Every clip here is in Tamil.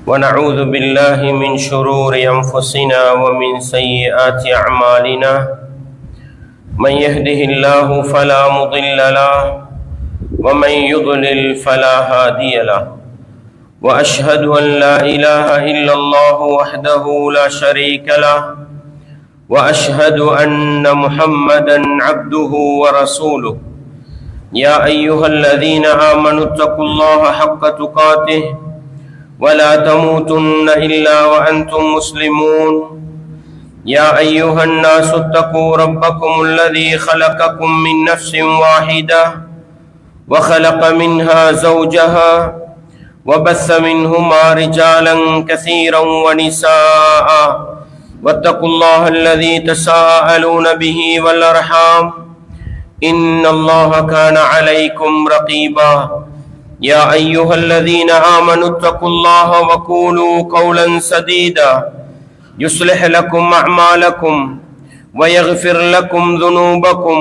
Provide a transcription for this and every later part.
ونعوذ بالله من شرور أنفسنا ومن سيئات أعمالنا من يهده الله فلا مضل له ومن يضلل فلا هادي له وأشهد أن لا إله إلا الله وحده لا شريك له وأشهد أن محمدا عبده ورسوله يا أيها الذين آمنوا اتقوا الله حق تقاته ولا تموتن إلا وأنتم مسلمون يا أيها الناس اتقوا ربكم الذي خلقكم من نفس واحدة وخلق منها زوجها وبث منهما رجالا كثيرا ونساء واتقوا الله الذي تساءلون به والأرحام إن الله كان عليكم رقيبا يا أيها الذين آمنوا اتقوا الله وقولوا قولا سديدا يصلح لكم أعمالكم ويغفر لكم ذنوبكم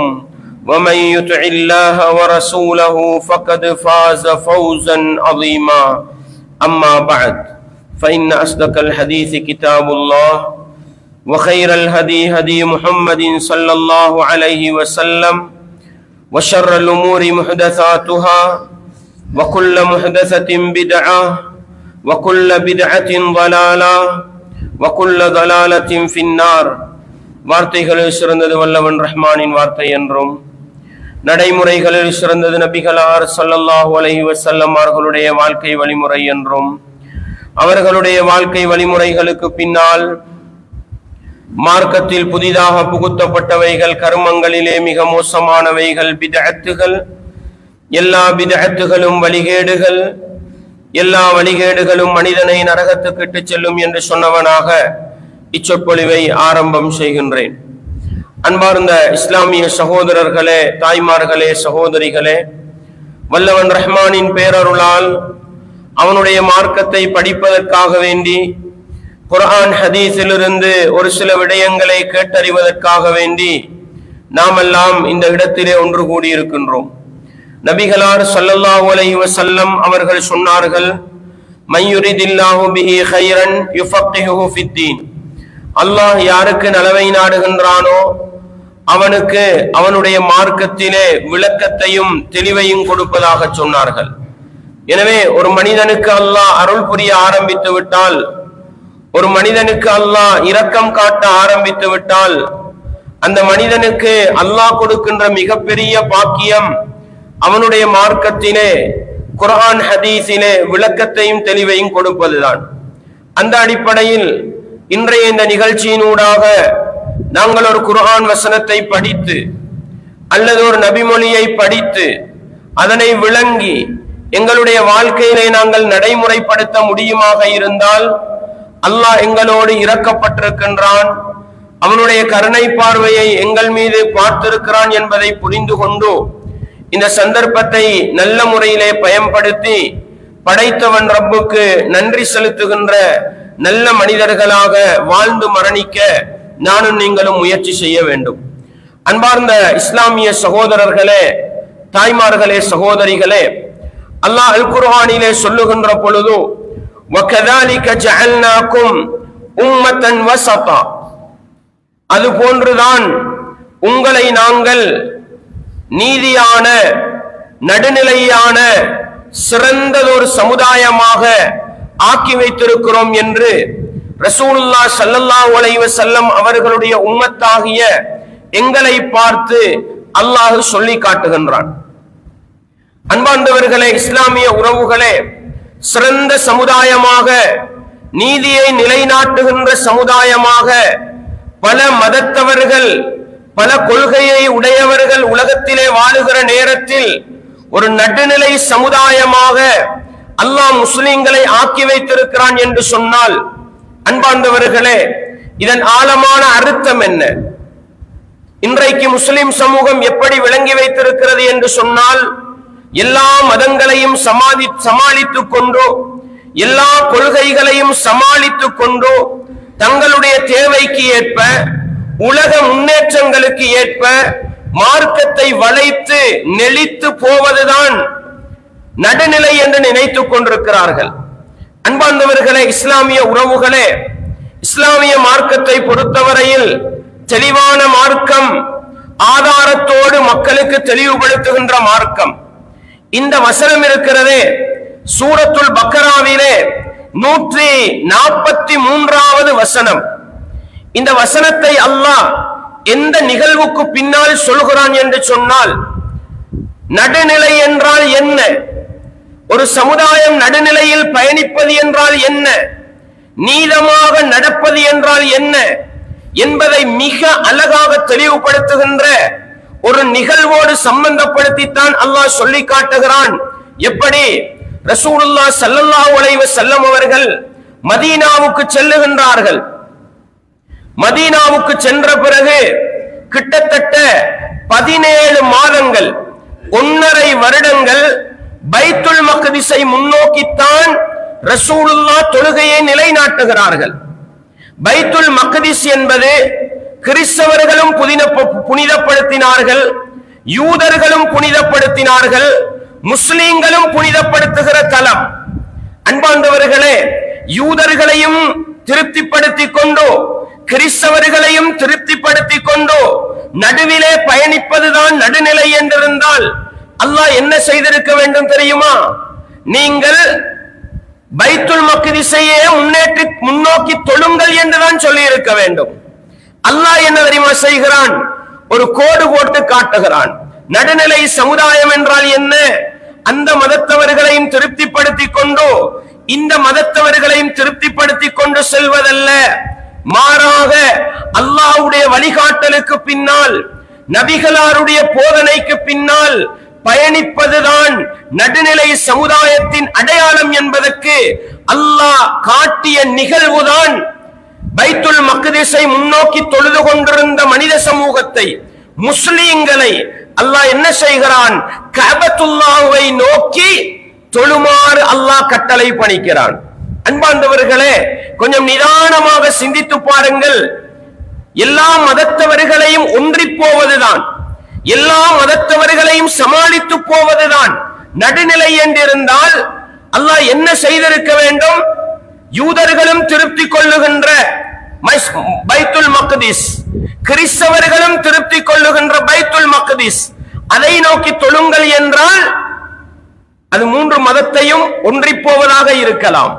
ومن يطع الله ورسوله فقد فاز فوزا عظيما أما بعد فإن أصدق الحديث كتاب الله وخير الهدي هدي محمد صلى الله عليه وسلم وشر الأمور محدثاتها وكل محدثة بدعة وكل بدعة ضلالة وكل ضلالة في النار வார்த்தைகளில் சிறந்தது வல்லவன் ரஹ்மானின் வார்த்தை என்றும் நடைமுறைகளில் சிறந்தது நபிகளார் ஸல்லல்லாஹு அலைஹி வஸல்லம் அவர்களுடைய வாழ்க்கை வழிமுறை என்றும் அவர்களுடைய வாழ்க்கை வழிமுறைகளுக்கு பின்னால் மார்க்கத்தில் புதிதாக புகுத்தப்பட்டவைகள் கர்மங்களிலே மிக மோசமானவைகள் பித்அத்துகள் எல்லா பித்அத்துகளும் வழிகேடுகள் எல்லா வழிகேடுகளும் மனிதனை நரகத்துக்கு இட்டுச் செல்லும் என்று சொன்னவனாக இச்சொற்பொழிவை ஆரம்பம் செய்கின்றேன். அன்பார்ந்த இஸ்லாமிய சகோதரர்களே, தாய்மார்களே, சகோதரிகளே, வல்லவன் ரஹ்மானின் பேரருளால் அவனுடைய மார்க்கத்தை படிப்பதற்காக வேண்டி குர்ஆன் ஹதீஸிலிருந்து ஒரு சில விடயங்களை கேட்டறிவதற்காக வேண்டி நாமெல்லாம் இந்த இடத்திலே ஒன்று கூடியிருக்கின்றோம். நபிகளார் ஸல்லல்லாஹு அலைஹி வஸல்லம் அவர்கள் சொன்னார்கள், மய்யுரிதில்லாஹு பிஹி கைரன் யுஃபக்கிஹுஹு ஃபித்தீன். அல்லாஹ் யாருக்கு நலவை நாடுகின்றானோ அவனுக்கு அவனுடைய மார்க்கத்திலே விளக்கத்தையும் தெளிவையும் கொடுப்பதாக சொன்னார்கள். எனவே ஒரு மனிதனுக்கு அல்லாஹ் அருள் புரிய ஆரம்பித்து விட்டால், ஒரு மனிதனுக்கு அல்லாஹ் இரக்கம் காட்ட ஆரம்பித்து விட்டால், அந்த மனிதனுக்கு அல்லாஹ் கொடுக்கின்ற மிகப்பெரிய பாக்கியம் அவனுடைய மார்க்கத்திலே குர்ஆன் ஹதீஸிலே விளக்கத்தையும் தெளிவையும் கொடுப்பதுதான். அந்த அடிப்படையில் இன்றைய இந்த நிகழ்ச்சியினூடாக நாங்கள் ஒரு குர்ஆன் வசனத்தை படித்து அல்லது ஒரு நபிமொழியை படித்து அதனை விளங்கி எங்களுடைய வாழ்க்கையிலே நாங்கள் நடைமுறைப்படுத்த முடியுமாக இருந்தால் அல்லாஹ் எங்களோடு இரக்கப்பட்டிருக்கின்றான், அவனுடைய கருணை பார்வையை எங்கள் மீது பார்த்திருக்கிறான் என்பதை புரிந்து கொண்டு இந்த சந்தர்ப்பத்தை நல்ல முறையிலே பயன்படுத்தி படைத்தவன் ரப்புக்கு நன்றி செலுத்துகின்ற நல்ல மனிதர்களாக வாழ்ந்து மரணிக்க நானும் நீங்களும் முயற்சி செய்ய வேண்டும். அன்பார்ந்த இஸ்லாமிய சகோதரர்களே, தாய்மார்களே, சகோதரிகளே, அல்லாஹ் அல் குர்ஆனிலே சொல்லுகின்ற பொழுது வகதாலிக ஜஅல்னாகும் உம்மத்தன் வஸதா, அது போன்றுதான் உங்களை நாங்கள் நீதியான நடுநிலையான சிறந்ததொரு சமுதாயமாக ஆக்கி வைத்திருக்கிறோம் என்று ரசூலுல்லாஹ் ஸல்லல்லாஹு அலைஹி வஸல்லம் அவர்களுடைய உம்மத்தாகிய எங்களை பார்த்து அல்லாஹ் சொல்லி காட்டுகின்றான். அன்பார்ந்தவர்களே, இஸ்லாமிய உறவுகளே, சிறந்த சமுதாயமாக நீதியை நிலைநாட்டுகின்ற சமுதாயமாக பல மதத்தவர்கள் பல கொள்கையை உடையவர்கள் உலகத்திலே வாழுகிற நேரத்தில் ஒரு நடுநிலை சமுதாயமாக அல்லாஹ் முஸ்லிம்களை ஆக்கி வைத்திருக்கிறான் என்று சொன்னால், அன்பார்ந்தவர்களே, இதன் ஆழமான அர்த்தம் என்ன? இன்றைக்கு முஸ்லிம் சமூகம் எப்படி விளங்கி வைத்திருக்கிறது என்று சொன்னால், எல்லா மதங்களையும் சமாளித்துக் கொண்டோ எல்லா கொள்கைகளையும் சமாளித்துக் கொண்டோ தங்களுடைய தேவைக்கு ஏற்ப உலக முன்னேற்றங்களுக்கு ஏற்ப மார்க்கத்தை வளைத்து நெளித்து போவதுதான் நடுநிலை என்று நினைத்துக் கொண்டிருக்கிறார்கள். அன்பார்ந்தவர்களே, இஸ்லாமிய உறவுகளே, இஸ்லாமிய மார்க்கத்தை பொறுத்தவரையில் தெளிவான மார்க்கம், ஆதாரத்தோடு மக்களுக்கு தெளிவுபடுத்துகின்ற மார்க்கம். இந்த வசனம் இருக்கிறதே சூரத்துல் பக்கராவிலே 143வது வசனம். இந்த வசனத்தை அல்லாஹ் எந்த நிகழ்வுக்கு பின்னால் சொல்கிறான் என்று சொன்னால், நடுநிலை என்றால் என்ன, ஒரு சமுதாயம் நடுநிலையில் பயணிப்பது என்றால் என்ன, நீதமாக நடப்பது என்றால் என்ன என்பதை மிக அழகாக தெளிவுபடுத்துகின்ற ஒரு நிகழ்வோடு சம்பந்தப்படுத்தித்தான் அல்லாஹ் சொல்லி காட்டுகிறான். எப்படி ரசூலுல்லாஹ் ஸல்லல்லாஹு அலைஹி வஸல்லம் அவர்கள் மதீனாவுக்கு செல்லுகின்றார்கள். மதீனாவுக்கு சென்ற பிறகு கிட்டத்தட்ட 17 மாதங்கள் 1.5 வருடங்கள் பைத்துல் மக்திஸை முன்னோக்கித்தான் ரசூலுல்லாஹ் தொழுகையை நிலைநாட்டுகிறார்கள். பைத்துல் மக்திஸ் என்பது கிறிஸ்தவர்களும் புனிதப்படுத்தினார்கள், யூதர்களும் புனிதப்படுத்தினார்கள், முஸ்லிம்களும் புனிதப்படுத்துகிற தலம். அன்பார்ந்தவர்களே, யூதர்களையும் திருப்திப்படுத்திக் கொண்டோ கிறிஸ்தவர்களையும் திருப்திப்படுத்திக் கொண்டோ நடுவிலே பயணிப்பதுதான் நடுநிலை என்றிருந்தால் அல்லாஹ் என்ன செய்திருக்க வேண்டும் தெரியுமா? நீங்கள் பைத்துல் மக்திஸையே முன்னோக்கி தொழுங்கள் என்றுதான் சொல்லி இருக்க வேண்டும். அல்லாஹ் என்ன தெரியுமா செய்கிறான்? ஒரு கோடு போட்டு காட்டுகிறான். நடுநிலை சமுதாயம் என்றால் என்ன? அந்த மதத்தவர்களையும் திருப்திப்படுத்திக் கொண்டோ இந்த மதத்தவர்களையும் திருப்திப்படுத்திக் கொண்டு செல்வதல்ல, மாறாக அல்லாஹ்வுடைய வழிகாட்டலுக்கு பின்னால், நபிகளாருடைய போதனைக்கு பின்னால் பயணிப்பதுதான் நடுநிலை சமுதாயத்தின் அடையாளம் என்பதற்கு அல்லாஹ் காட்டிய நிகழ்வுதான் பைத்துல் மக்திஸை முன்னோக்கி தொழுது கொண்டிருந்த மனித சமூகத்தை, முஸ்லிம்களை அல்லாஹ் என்ன செய்கிறான்? கஅபத்துல்லாஹ்வை நோக்கி தொழுமாறு அல்லாஹ் கட்டளை பணிக்கிறான். அன்பார்ந்தவர்களே, கொஞ்சம் நிதானமாக சிந்தித்து பாருங்கள். எல்லா மதத்தவர்களையும் ஒன்றி போவதுதான், எல்லா மதத்தவர்களையும் சமாளித்து போவதுதான் நடுநிலை என்றிருந்தால் அல்லாஹ் என்ன செய்திருக்க வேண்டும்? யூதர்களும் திருப்தி கொள்ளுகின்ற பைத்துல் மக்திஸ், கிறிஸ்தவர்களும் திருப்தி கொள்ளுகின்ற பைத்துல் மக்திஸ், அதை நோக்கி தொழுங்கள் என்றால் அது 3 மதத்தையும் ஒன்றி போவதாக இருக்கலாம்.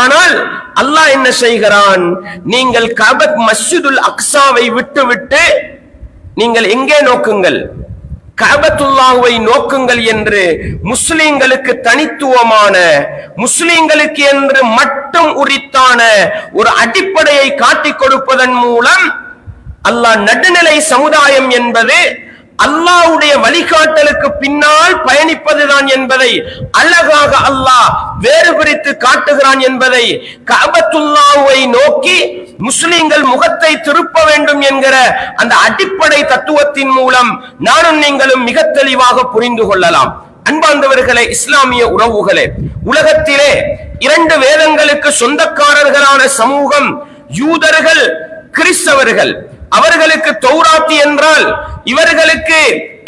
ஆனால் அல்லாஹ் என்ன செய்கிறான்? நீங்கள் கஅபத் மஸ்ஜிதுல் அக்ஸாவை விட்டுவிட்டு நீங்கள் எங்கே நோக்குங்கள்? கஅபத்துல்லாஹ்வை நோக்குங்கள் என்று முஸ்லிம்களுக்கு தனித்துவமான, முஸ்லிம்களுக்கு என்று மட்டும் உரித்தான ஒரு அடிப்படையை காட்டிக் கொடுப்பதன் மூலம் அல்லாஹ் நடுநிலை சமுதாயம் என்பது அல்லாஹ்வுடைய வழிகாட்டலுக்கு பின்னால் பயணிப்பதுதான் என்பதை அழகாக அல்லாஹ் வேறு பிரித்து காட்டுகிறான் என்பதை கஅபத்துல்லாஹ்வை நோக்கி முஸ்லிம்கள் முகத்தை திருப்ப வேண்டும் என்கிற அந்த அடிப்படை தத்துவத்தின் மூலம் நானும் நீங்களும் மிக தெளிவாக புரிந்து கொள்ளலாம். அன்பார்ந்தவர்களே, இஸ்லாமிய உறவுகளே, உலகத்திலே 2 வேதங்களுக்கு சொந்தக்காரர்களான சமூகம் யூதர்கள், கிறிஸ்தவர்கள். அவர்களுக்கு தௌராத் என்றால், இவர்களுக்கு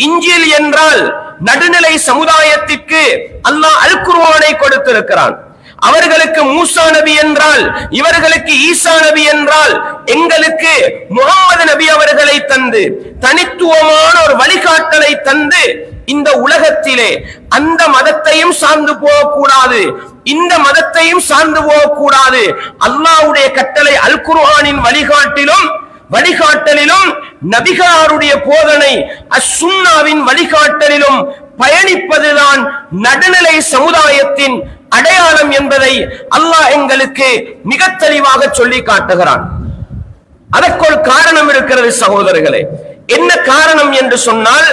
இஞ்சில் என்றால், நடுநிலை சமுதாயத்திற்கு அல்லாஹ் அல் குர்ஆனை கொடுத்திருக்கிறான். அவர்களுக்கு மூசா நபி என்றால், இவர்களுக்கு ஈசா நபி என்றால், எங்களுக்கு முஹம்மது நபி அவர்களை தந்து தனித்துவமான ஒரு வழிகாட்டலை தந்து இந்த உலகத்திலே அந்த மதத்தையும் சார்ந்து போகக்கூடாது, இந்த மதத்தையும் சார்ந்து போகக்கூடாது, அல்லாஹ்வுடைய கட்டளை அல் குர்ஆனின் வழிகாட்டலிலும் நபிகளாருடைய போதனை அஸ்-சுன்னாவின் வழிகாட்டலிலும் பயணிப்பதுதான் நடுநிலை சமுதாயத்தின் அடையாளம் என்பதை அல்லாஹ் எங்களுக்கு மிக தெளிவாக சொல்லி காட்டுகிறான். அதற்கு ஒரு காரணம் இருக்கிறது சகோதரர்களே. என்ன காரணம் என்று சொன்னால்,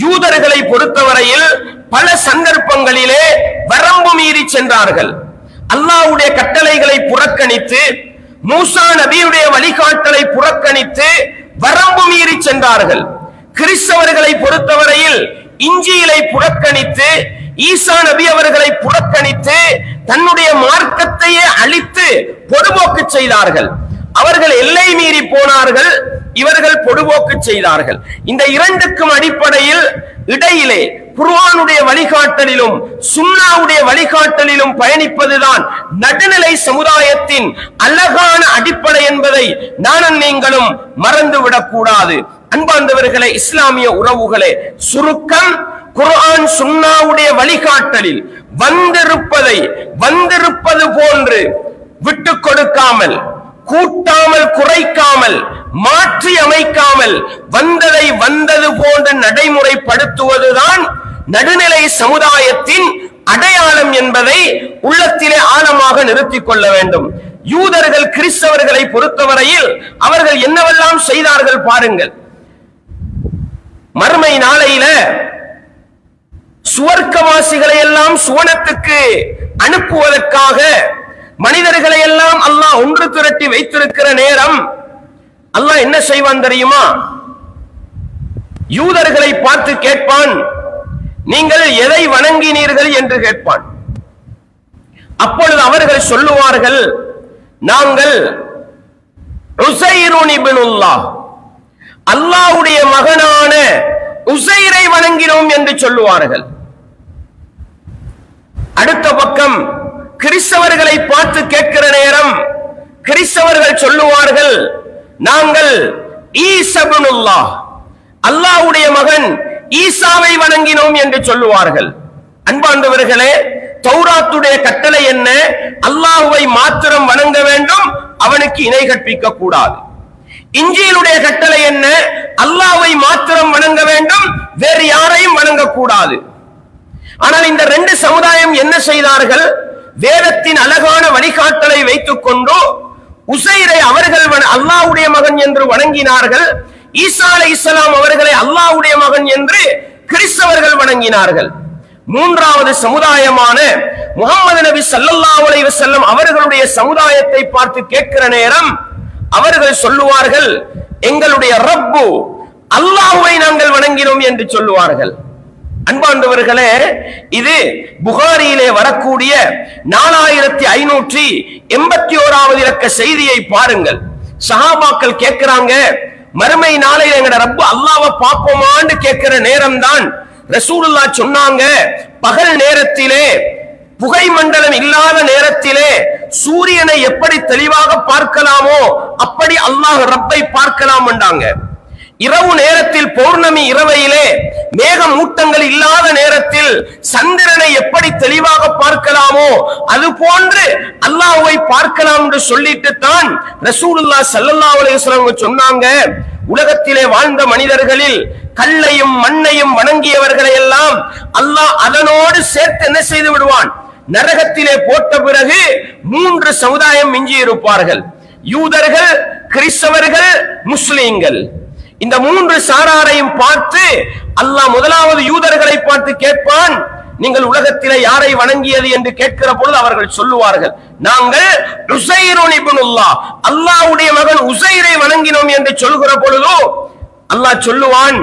யூதர்களை பொறுத்தவரையில் பல சந்தர்ப்பங்களிலே வரம்பு மீறி சென்றார்கள். அல்லாஹ்வுடைய கட்டளைகளை புறக்கணித்து, மூசா நபியுடைய வழிகாட்டலை புறக்கணித்து வரம்பு மீறி சென்றார்கள். கிறிஸ்தவர்களை பொறுத்தவரையில் இஞ்சிலை புறக்கணித்து, ஈசா நபி அவர்களை புறக்கணித்து தன்னுடைய மார்க்கத்தையே அழித்து பொடுபோக்கு செய்தார்கள். அவர்கள் எல்லை மீறி போனார்கள், இவர்கள் பொடுபோக்கு செய்தார்கள். இந்த இரண்டுக்கும் அடிப்படையில் இடையிலே குர்ஆனுடைய வழிகாட்டலிலும் சுன்னாவுடைய வழிகாட்டலிலும் பயணிப்பதுதான் நடுநிலை சமுதாயத்தின் அழகான அடிப்படை என்பதை நானும் நீங்களும் மறந்துவிடக் கூடாது. அன்பார்ந்தவர்களே, இஸ்லாமிய உறவுகளே, சுருக்கம் குர்ஆன் சுன்னாவுடைய வழிகாட்டலில் வந்திருப்பது போன்று விட்டுக் கொடுக்காமல், கூட்டாமல், குறைக்காமல், மாற்றி அமைக்காமல் வந்ததை வந்தது போன்று நடைமுறைப்படுத்துவதுதான் நடுநிலை சமுதாயத்தின் அடையாளம் என்பதை உள்ளத்திலே ஆழமாக நிறுத்திக் கொள்ள வேண்டும். யூதர்கள் கிறிஸ்தவர்களை பொறுத்தவரையில் அவர்கள் என்னவெல்லாம் செய்தார்கள் பாருங்கள். மறுமை நாளையில சுவர்க்கவாசிகளை எல்லாம் சுவனத்துக்கு அனுப்புவதற்காக மனிதர்களை எல்லாம் அல்லாஹ் ஒன்று திரட்டி வைத்திருக்கிற நேரம் அல்லாஹ் என்ன செய்வான் தெரியுமா? யூதர்களை பார்த்து கேட்பான், நீங்கள் எதை வணங்கினீர்கள் என்று கேட்பான். அப்பொழுது அவர்கள் சொல்லுவார்கள், நாங்கள் உஸைர் இப்னுல்லாஹ், அல்லாஹ்வுடைய மகனான உஸைரை வணங்கினோம் என்று சொல்லுவார்கள். அடுத்த பக்கம் கிறிஸ்தவர்களை பார்த்து கேட்கிற நேரம் கிறிஸ்தவர்கள் சொல்லுவார்கள், நாங்கள் ஈஸா இப்னுல்லாஹ், அல்லாஹ்வுடைய மகன் ஈசாவை வணங்கினோம் என்று சொல்லுவார்கள். அன்பார்ந்தவர்களே, தௌராத்துடைய கட்டளை என்ன? அல்லாஹ்வை மாத்திரம் வணங்க வேண்டும், அவனுக்கு இணை கற்பிக்க கூடாது. இன்ஜீலுடைய கட்டளை என்ன? அல்லாஹ்வை மாத்திரம் வணங்க வேண்டும், வேறு யாரையும் வணங்கக்கூடாது. ஆனால் இந்த ரெண்டு சமுதாயம் என்ன செய்தார்கள்? வேதத்தின் அழகான வழிகாட்டலை வைத்துக் கொண்டு உஸைரை அவர்கள் அல்லாஹ்வுடைய மகன் என்று வணங்கினார்கள். ஈசா அலைஹிஸ்ஸலாம் அவர்களை அல்லாஹ்வுடைய மகன் என்று கிறிஸ்தவர்கள் வணங்கினார்கள். மூன்றாவது சமுதாயமான முஹம்மது நபி ஸல்லல்லாஹு அலைஹி வஸல்லம் அவர்களுடைய சமுதாயத்தை பார்த்து கேட்கிற நேரம் அவர்கள் சொல்லுவார்கள், எங்களுடைய ரப்பு அல்லாஹ்வை நாங்கள் வணங்கினோம் என்று சொல்லுவார்கள். அன்பார்ந்தவர்களே, இது புகாரியிலே வரக்கூடிய 4581வது இலக்க செய்தியை பாருங்கள். சஹாபாக்கள் கேட்கிறாங்க, மறுமை நாளையில எங்கட ரப்பு அல்லாஹ்வை பாப்போமான்னு கேட்கிற நேரம் தான் ரசூலுல்லாஹ் சொன்னாங்க, பகல் நேரத்திலே, புகை மண்டலம் இல்லாத நேரத்திலே சூரியனை எப்படி தெளிவாக பார்க்கலாமோ அப்படி அல்லாஹ் ரப்பை பார்க்கலாம் என்றாங்க. இரவு நேரத்தில், பௌர்ணமி இரவையிலே மேகம் மூட்டங்கள் இல்லாத நேரத்தில் சந்திரனை எப்படி தெளிவாக பார்க்கலாமோ அது போன்று அல்லாஹ்வை பார்க்கலாம் என்று சொல்லிட்டு தான் ரசூலுல்லாஹ் ஸல்லல்லாஹு அலைஹி வஸல்லம் சொன்னாங்க, உலகத்திலே வாழ்ந்த மனிதர்களில் கல்லையும் மண்ணையும் வணங்கியவர்களை எல்லாம் அல்லாஹ் அதனோடு சேர்த்து என்ன செய்து விடுவான்? நரகத்திலே போட்ட பிறகு 3 சமுதாயம் மிஞ்சி இருப்பார்கள். யூதர்கள், கிறிஸ்தவர்கள், முஸ்லிம்கள். இந்த 3 சாராரையும் பார்த்து அல்லாஹ் முதலாவது யூதர்களை பார்த்து கேட்பான், நீங்கள் உலகத்திலே யாரை வணங்கியது என்று கேட்கிற பொழுது அவர்கள் சொல்லுவார்கள், நாங்கள் உஸைர் இப்னுல்லாஹ், அல்லாஹ்வுடைய மகன் உஸைரை வணங்கினோம் என்று சொல்கிற பொழுது அல்லாஹ் சொல்லுவான்,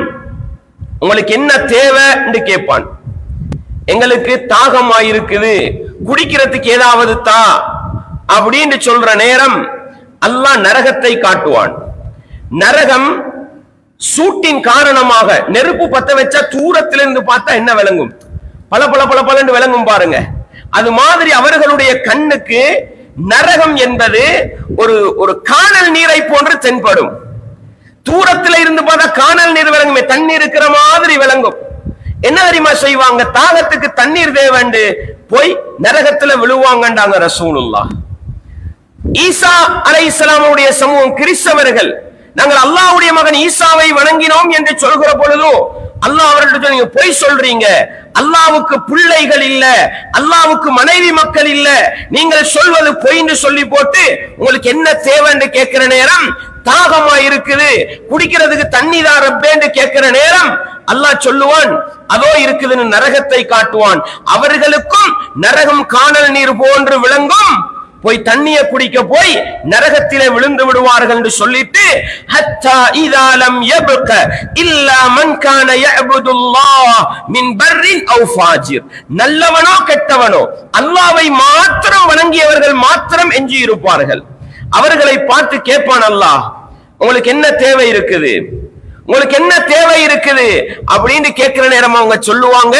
உங்களுக்கு என்ன தேவை என்று கேட்பான். எங்களுக்கு தாகமாயிருக்குது, குடிக்கிறதுக்கு ஏதாவது தா அப்படின்னு சொல்ற நேரம் அல்லாஹ் நரகத்தை காட்டுவான். நரகம் சூட்டின் காரணமாக நெருப்பு பத்த வச்சா தூரத்திலிருந்து பார்த்தா என்ன விளங்கும்? பல பல பல பலன்னு விளங்கும் பாருங்க. அது மாதிரி அவர்களுடைய கண்ணுக்கு நரகம் என்பது ஒரு காணல் நீரை போன்று தென்படும். தூரத்துல இருந்து பார்த்தா காணல் நீர் விளங்குமே, தண்ணீர் இருக்கிற மாதிரி விளங்கும். என்ன தெரியுமா செய்வாங்க? தாகத்துக்கு தண்ணீர் தேவண்டு போய் நரகத்துல விழுவாங்கண்டாங்க ரசூலுல்லாஹ். ஈசா அலைஹிஸ்ஸலாமுடைய சமூகம் கிறிஸ்தவர்கள், நாங்கள் அல்லாஹ்வுடைய மகன் ஈசாவை வணங்கினோம் என்று சொல்கிற பொழுது அல்லாஹ் அவர்களிடம், நீங்க பொய் சொல்றீங்க, அல்லாஹ்வுக்கு பிள்ளைகள் இல்ல, அல்லாஹ்வுக்கு மனைவி மக்கள் இல்ல, நீங்கள் சொல்வது பொய்ன்னு சொல்லி போட்டு உங்களுக்கு என்ன தேவைன்னு கேட்கிற நேரம் தாகமா இருக்குது, குடிக்கிறதுக்கு தண்ணி தான் ரப்பேன்னு கேட்கிற நேரம் அல்லாஹ் சொல்லுவான், அதோ இருக்குதுன்னு நரகத்தை காட்டுவான். அவர்களுக்கும் நரகம் காணல் நீர் போன்று விளங்கும், போய் தண்ணியை குடிக்க போய் நரகத்திலே விழுந்து விடுவார்கள் என்று சொல்லிட்டு, ஹத்தா இதா லம் யப்க இல்லா மன் கான யஅபுதுல்லாஹ் மின் பர்ரின் அவ் ஃபாஜிர், நல்லவனோ கெட்டவனோ அல்லாஹ்வை மாத்திரம் வணங்கியவர்கள் மாத்திரம் எஞ்சி இருப்பார்கள். அவர்களை பார்த்து கேட்பான் அல்லாஹ், உங்களுக்கு என்ன தேவை இருக்குது? உங்களுக்கு என்ன தேவை இருக்குது அப்படின்னு கேட்கிற நேரம் அவங்க சொல்லுவாங்க,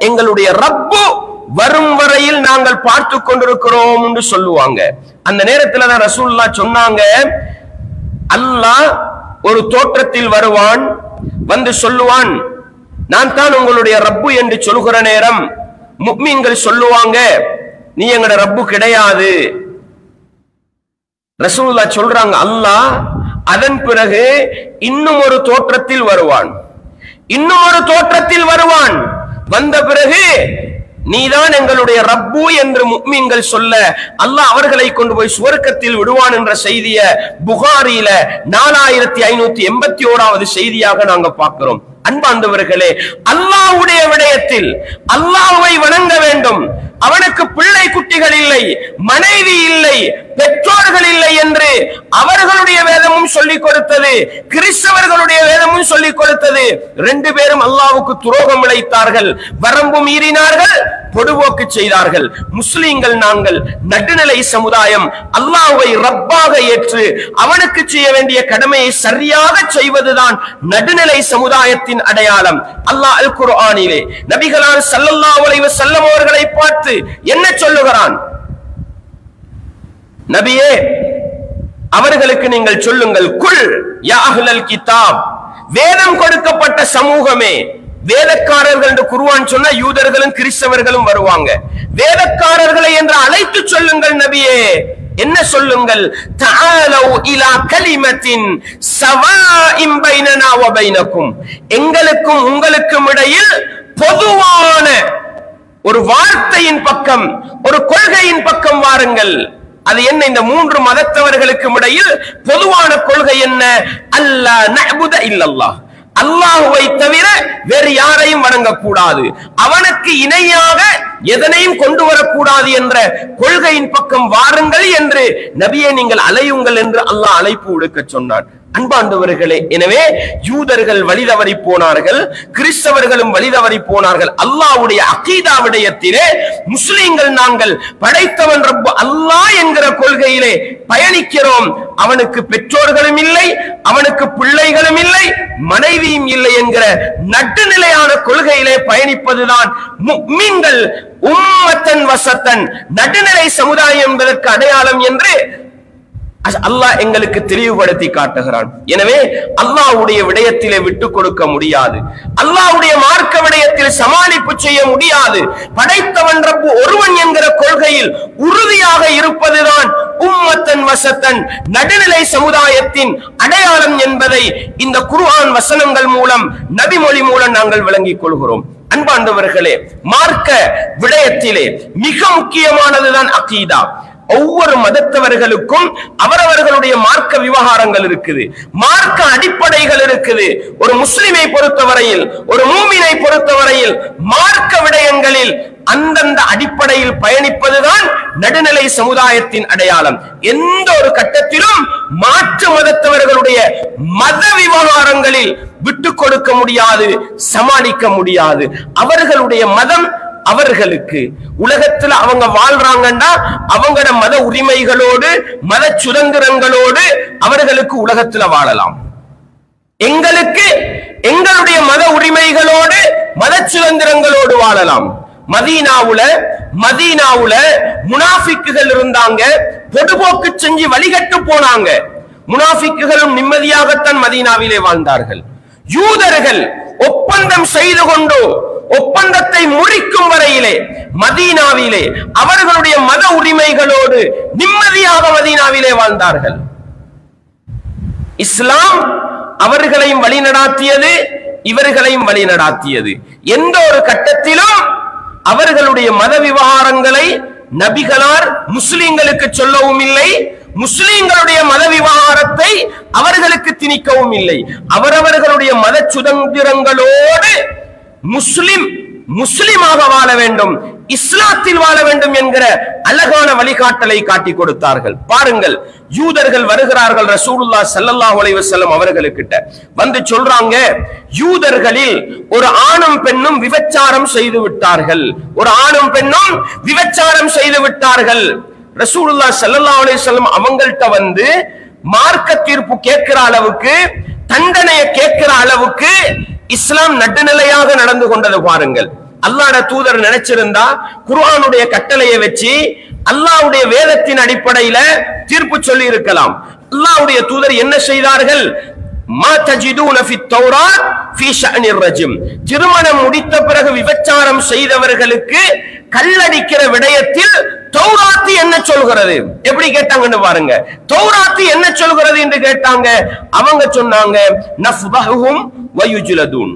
எங்களுடைய ரப்பு வரும் வரையில் நாங்கள் பார்த்து கொண்டிருக்கிறோம் என்று சொல்லுவாங்க. அந்த நேரத்தில் தான் ரசூலுல்லாஹ் சொன்னாங்க, அல்லாஹ் ஒரு தோற்றத்தில் வருவான், வந்து சொல்லுவான், நான் தான் உங்களுடைய ரப்பு என்று சொல்லுகிற நேரம் முஃமின்கள் சொல்லுவாங்க, நீ எங்கட ரப்பு கிடையாது. ரசூலுல்லாஹ் சொல்றாங்க, அல்லாஹ் அதன் பிறகு இன்னும் ஒரு தோற்றத்தில் வருவான், இன்னும் ஒரு தோற்றத்தில் வருவான். வந்த பிறகு நீதான் எங்களுடைய ரப்பு என்று முஃமின்கள் சொல்ல அல்லாஹ் அவர்களை கொண்டு போய் சுவர்க்கத்தில் விடுவான் என்ற செய்திய புகாரியில 4581வது செய்தியாக நாங்க பார்க்கிறோம். அன்பார்ந்தவர்களே, அல்லாஹ்வுடைய விடயத்தில் அல்லாஹ்வை வணங்க வேண்டும். அவனுக்கு பிள்ளை குட்டிகள் இல்லை, மனைவி இல்லை, பெற்றோர்கள் இல்லை என்று அவர்களுடைய வேதமும் சொல்லிக் கொடுத்தது, கிறிஸ்தவர்களுடைய வேதமும் சொல்லிக் கொடுத்தது. ரெண்டு பேரும் அல்லாஹ்வுக்கு துரோகம் இழைத்தார்கள், வரம்பு மீறினார்கள், பொடுபோக்கு செய்தார்கள். முஸ்லிம்கள் நாங்கள் நடுநிலை சமுதாயம், அல்லாஹ்வை ரப்பாக ஏற்று அவனுக்கு செய்ய வேண்டிய கடமையை சரியாக செய்வதுதான் நடுநிலை சமுதாயத்தின் அடையாளம். அல்லாஹ் அல் குர்ஆனிலே நபிகளார் ஸல்லல்லாஹு அலைஹி வஸல்லம் அவர்களை பார்த்து என்ன சொல்லுகிறான்? நபியே, அவர்களுக்கு நீங்கள் சொல்லுங்கள், குல் யா அஹ்லல் கிதாப், வேதம் கொடுக்கப்பட்ட சமூகமே. வேதக்காரர்கள் என்று குர்ஆன் சொன்னா யூதர்களும் கிறிஸ்தவர்களும் வருவாங்க. வேதக்காரர்களை என்று அழைத்து சொல்லுங்கள் நபியே. என்ன சொல்லுங்கள்? தஆலு இலா கலிமத்தின் ஸவாஇன் பைனனா வ பைனக்கும், எங்களுக்கும் உங்களுக்கும் இடையில் பொதுவான ஒரு வார்த்தையின் பக்கம், ஒரு கொள்கையின் பக்கம் வாருங்கள். அது என்ன? இந்த மூன்று மதத்தவர்களுக்கும் இடையில் பொதுவான கொள்கை என்ன? அல்லா நஅபுத இல்லல்லாஹ், அல்லாஹ்வை தவிர வேறு யாரையும் வணங்கக்கூடாது, அவனுக்கு இணையாக எதனையும் கொண்டு வரக்கூடாது என்ற கொள்கையின் பக்கம் வாருங்கள் என்று நபியை நீங்கள் அலையுங்கள் என்று அல்லாஹ் அழைப்பு விடுக்க சொன்னான். அன்பாண்டவர்களே, எனவே யூதர்கள் வழிதவறி போனார்கள், கிறிஸ்தவர்களும் வழிதவறி போனார்கள். அல்லாஹ்வுடைய அகீதா விடயத்திலே முஸ்லிம்கள் நாங்கள் படைத்தவன் ரப்பு அல்லாஹ் என்கிற கொள்கையிலே பயணிக்கிறோம். அவனுக்கு பெற்றோர்களும் இல்லை, அவனுக்கு பிள்ளைகளும் இல்லை, மனைவியும் இல்லை என்கிற நடுநிலையான கொள்கையிலே பயணிப்பதுதான் முஃமின்கள் உம்மத்தன் வசத்தன், நடுநிலை சமுதாயம் என்பதற்கு அடையாளம் என்று அல்லாஹ் எங்களுக்கு தெளிவுபடுத்தி காட்டுகிறான். எனவே அல்லாஹ்வுடைய விடயத்திலே விட்டுக் கொடுக்க முடியாது, அல்லாஹ்வுடைய மார்க்க விடயத்தில் சமாளிப்பு செய்ய முடியாது. படைத்தவன் ரப்பு ஒருவன் என்கிற கொள்கையில் உறுதியாக இருப்பதுதான் உம்மத்தன் வசத்தன், நடுநிலை சமுதாயத்தின் அடையாளம் என்பதை இந்த குர்ஆன் வசனங்கள் மூலம், நபிமொழி மூலம் நாங்கள் விளங்கிக் கொள்கிறோம். அன்பாண்டவர்களே, மார்க்க விடயத்திலே மிக முக்கியமானதுதான் அகீதா. ஒவ்வொரு மதத்தவர்களுக்கும் அவரவர்களுடைய மார்க்க விவகாரங்கள் இருக்குது, மார்க்க அடிப்படைகள் இருக்குது. ஒரு முஸ்லிமை பொறுத்தவரையில், ஒரு மூமினை பொறுத்தவரையில் மார்க்க விடயங்களில் அந்தந்த அடிப்படையில் பயணிப்பதுதான் நடுநிலை சமுதாயத்தின் அடையாளம். எந்த ஒரு கட்டத்திலும் மாற்று மதத்தவர்களுடைய மத விவகாரங்களில் விட்டுக் கொடுக்க முடியாது, சமாளிக்க முடியாது. அவர்களுடைய மதம் அவர்களுக்கு, உலகத்துல அவங்க வாழ்றாங்கன்னா அவங்களோட மத உரிமைகளோடு, மத சுதந்திரங்களோடு அவர்களுக்கு உலகத்துல வாழலாம். எங்களுக்கு எங்களுடைய மத உரிமைகளோடு, மத சுதந்திரங்களோடு வாழலாம். மதீனாவுல முனாஃபிக்குகள் இருந்தாங்க, பொடுபோக்கு செஞ்சு வழிகட்டு போனாங்க. முனாஃபிக்குகளும் நிம்மதியாகத்தான் மதீனாவிலே வாழ்ந்தார்கள். யூதர்கள் ஒப்பந்தம் செய்து கொண்டு ஒப்பந்தத்தை முறிக்கும் வரையிலே மதீனாவிலே அவர்களுடைய மத உரிமைகளோடு நிம்மதியாக மதீனாவிலே வாழ்ந்தார்கள். இஸ்லாம் அவர்களையும் வழிநடாத்தியது, இவர்களையும் வழிநடாத்தியது. எந்த ஒரு கட்டத்திலும் அவர்களுடைய மத விவகாரங்களை நபிகளார் முஸ்லிம்களுக்கு சொல்லவும் இல்லை, முஸ்லிம்களுடைய மத விவகாரத்தை அவர்களுக்கு திணிக்கவும் இல்லை. அவரவர்களுடைய மத சுதந்திரங்களோடு முஸ்லிமாக வாழ வேண்டும், இஸ்லாத்தில் வாழ வேண்டும் என்கிற அழகான வழிகாட்டலை காட்டி கொடுத்தார்கள். பாருங்கள், யூதர்கள் வருகிறார்கள் ரசூலுல்லாஹ் ஸல்லல்லாஹு அலைஹி வஸல்லம் அவர்களுக்கிட்ட வந்து சொல்றாங்க, யூதர்களில் ஒரு ஆணும் பெண்ணும் விபச்சாரம் செய்து விட்டார்கள், ஒரு ஆணும் பெண்ணும் விபச்சாரம் செய்து விட்டார்கள். ரசூலுல்லாஹ் ஸல்லல்லாஹு அலைஹி வஸல்லம் அவங்கள்ட்ட வந்து மார்க்க தீர்ப்பு கேட்கிற அளவுக்கு தண்டனையை கேட்கிற அளவுக்கு இஸ்லாம் நடுநிலையாக நடந்து கொண்டது பாருங்கள். அல்லாஹ்வுடைய தூதர் நினைச்சிருந்தா குர்ஆனுடைய கட்டளையை வச்சு அல்லாஹ்வுடைய வேதத்தின் அடிப்படையில தீர்ப்பு சொல்லி இருக்கலாம். அல்லாஹ்வுடைய தூதர் என்ன செய்தார்கள்? மா தஜிதூன ஃபி தௌராத் ஃபீ ஷஅனிர் ரஜம், திருமணம் முடித்த பிறகு விபச்சாரம் செய்தவர்களுக்கு கல்லடிக்கிற விடயத்தில் தௌராத் என்ன சொல்கிறது? எப்படி கேட்டாங்கன்னு பாருங்க. தௌராத் என்ன சொல்கிறது என்று கேட்டாங்க. அவங்க சொன்னாங்க நஃபஹும் வயுஜ்லதுன்,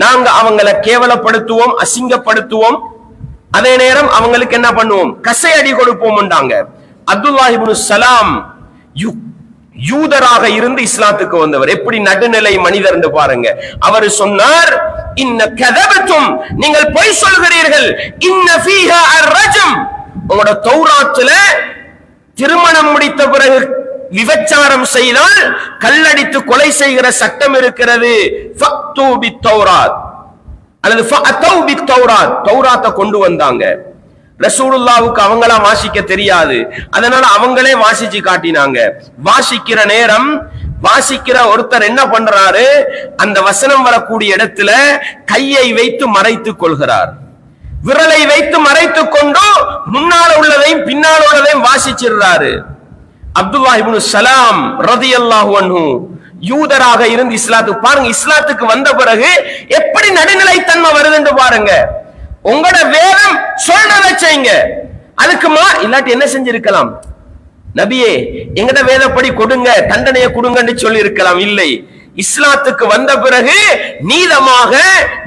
நாங்க அவங்களை கேவலப்படுத்துவோம், அசிங்கப்படுத்துவோம், அதே நேரம் அவங்களுக்கு என்ன பண்ணுவோம்? கசையடி கொடுப்போம். அப்துல்லாஹ் இப்னு சலாம் யூதராக இருந்து இஸ்லாத்துக்கு வந்தவர். எப்படி நடுநிலை மனிதர் என்று பாருங்க. அவர் சொன்னார், இன்ன கதபத்தும், நீங்கள் பொய் சொல்கிறீர்கள், இன்ன ஃபீஹா அர்-ரஜம், உங்களோட தௌராத்துல திருமணம் முடித்த பிறகு விபச்சாரம் செய்தால் கல்லடித்து கொலை செய்கிற சட்டம் இருக்கிறது. ஃபக்து பித்தௌராத் அல்லது ஃபஅதௌ பித்தௌராத், தௌராத்தை கொண்டு வந்தாங்க. ரசூலுல்லாஹ்வுக்கு அவங்களா வாசிக்க தெரியாது, அதனால அவங்களே வாசிச்சு காட்டினாங்க. வாசிக்கிற நேரம் வாசிக்கிற ஒருத்தர் என்ன பண்றாரு? அந்த வசனம் வரக்கூடிய இடத்துல கையை வைத்து மறைத்துக் கொள்கிறார், விரலை வைத்து மறைத்துக் கொண்டு முன்னால உள்ளதையும் பின்னால உள்ளதையும் வாசிச்சிடுறாரு. அப்துல்லாஹ் இப்னு சலாம் ரலியல்லாஹு அன்ஹு யூதராக இருந்து இஸ்லாத்துக்கு பாருங்க, இஸ்லாத்துக்கு வந்த பிறகு எப்படி நடுநிலைத்தன்மை வருது என்று பாருங்க. உங்களோட வேதம் சொல்றத செய்யுங்க, அதுக்கு இல்லாட்டி என்ன செஞ்சிருக்கலாம்? நபியே எங்கட வேதப்படி கொடுங்க, தண்டனையை கொடுங்கன்னு சொல்லி இருக்கலாம். இல்லை, இஸ்லாத்துக்கு வந்த பிறகு நீதமாக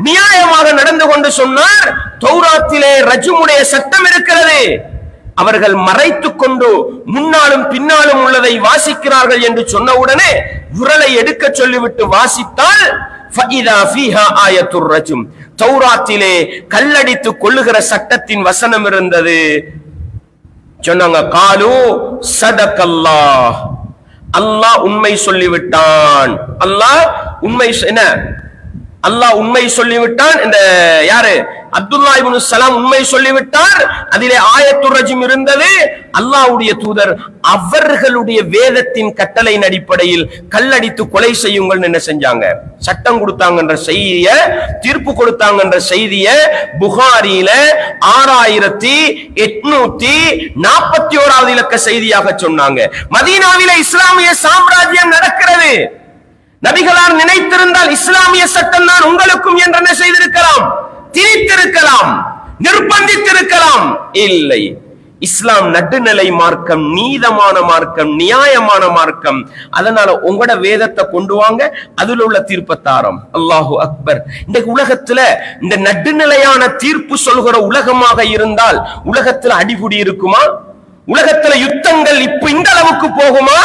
நியாயமாக நடந்து கொண்டு சொன்னார். தௌராத்திலே ரஜ்முடைய சட்டம் இருக்கிறது, அவர்கள் மறைத்துக் கொண்டு முன்னாலும் பின்னாலும் உள்ளதை வாசிக்கிறார்கள் என்று சொன்னவுடனே விரலை எடுக்க சொல்லிவிட்டு வாசித்தால் ஃபஇதா ஃபீஹா ஆயத்துர் ரஜம், தௌராத்திலே கல்லடித்து கொள்ளுகிற சட்டத்தின் வசனம் இருந்தது. சொன்னாங்க, காலு சதகல்லாஹ், அல்லாஹ் உண்மை சொல்லிவிட்டான். அல்லாஹ் உண்மை என்ன? அல்லாஹ் உண்மை சொல்லிவிட்டான். இந்த யாரு? அப்துல்லாஹ் இப்னு சலாம் உண்மை சொல்லிவிட்டார். அதிலே ஆயத்துர் ரஜம் இருந்தது. அல்லாஹ்வுடைய தூதர் அவர்களுடைய வேதத்தின் கட்டளையின் அடிப்படையில் கல்லடித்து கொலை செய்யுங்கள் என்ன செஞ்சாங்க? சட்டம் கொடுத்தாங்கன்ற செய்திய, தீர்ப்பு கொடுத்தாங்கன்ற செய்திய புகாரியில 6841வது இலக்க செய்தியாக சொன்னாங்க. மதீனாவில இஸ்லாமிய சாம்ராஜ்யம் நடக்கிறது. நபிகளார் நினைத்திருந்தால் இஸ்லாமிய சட்டம் தான் உங்களுக்கும் என்று என்ன செய்திருக்கலாம்? திணித்திருக்கலாம், நிர்பந்தித்திருக்கலாம். இல்லை, இஸ்லாம் நடுநிலை மார்க்கம், நீதமான மார்க்கம், நியாயமான மார்க்கம். அதனால உங்களோட வேதத்தை கொண்டு வாங்க, அதுல உள்ள தீர்ப்பத்தாரம். அல்லாஹு அக்பர். இந்த உலகத்துல இந்த நடுநிலையான தீர்ப்பு சொல்கிற உலகமாக இருந்தால் உலகத்துல அடிபுடி இருக்குமா? உலகத்துல யுத்தங்கள் இப்ப இந்த அளவுக்கு போகுமா?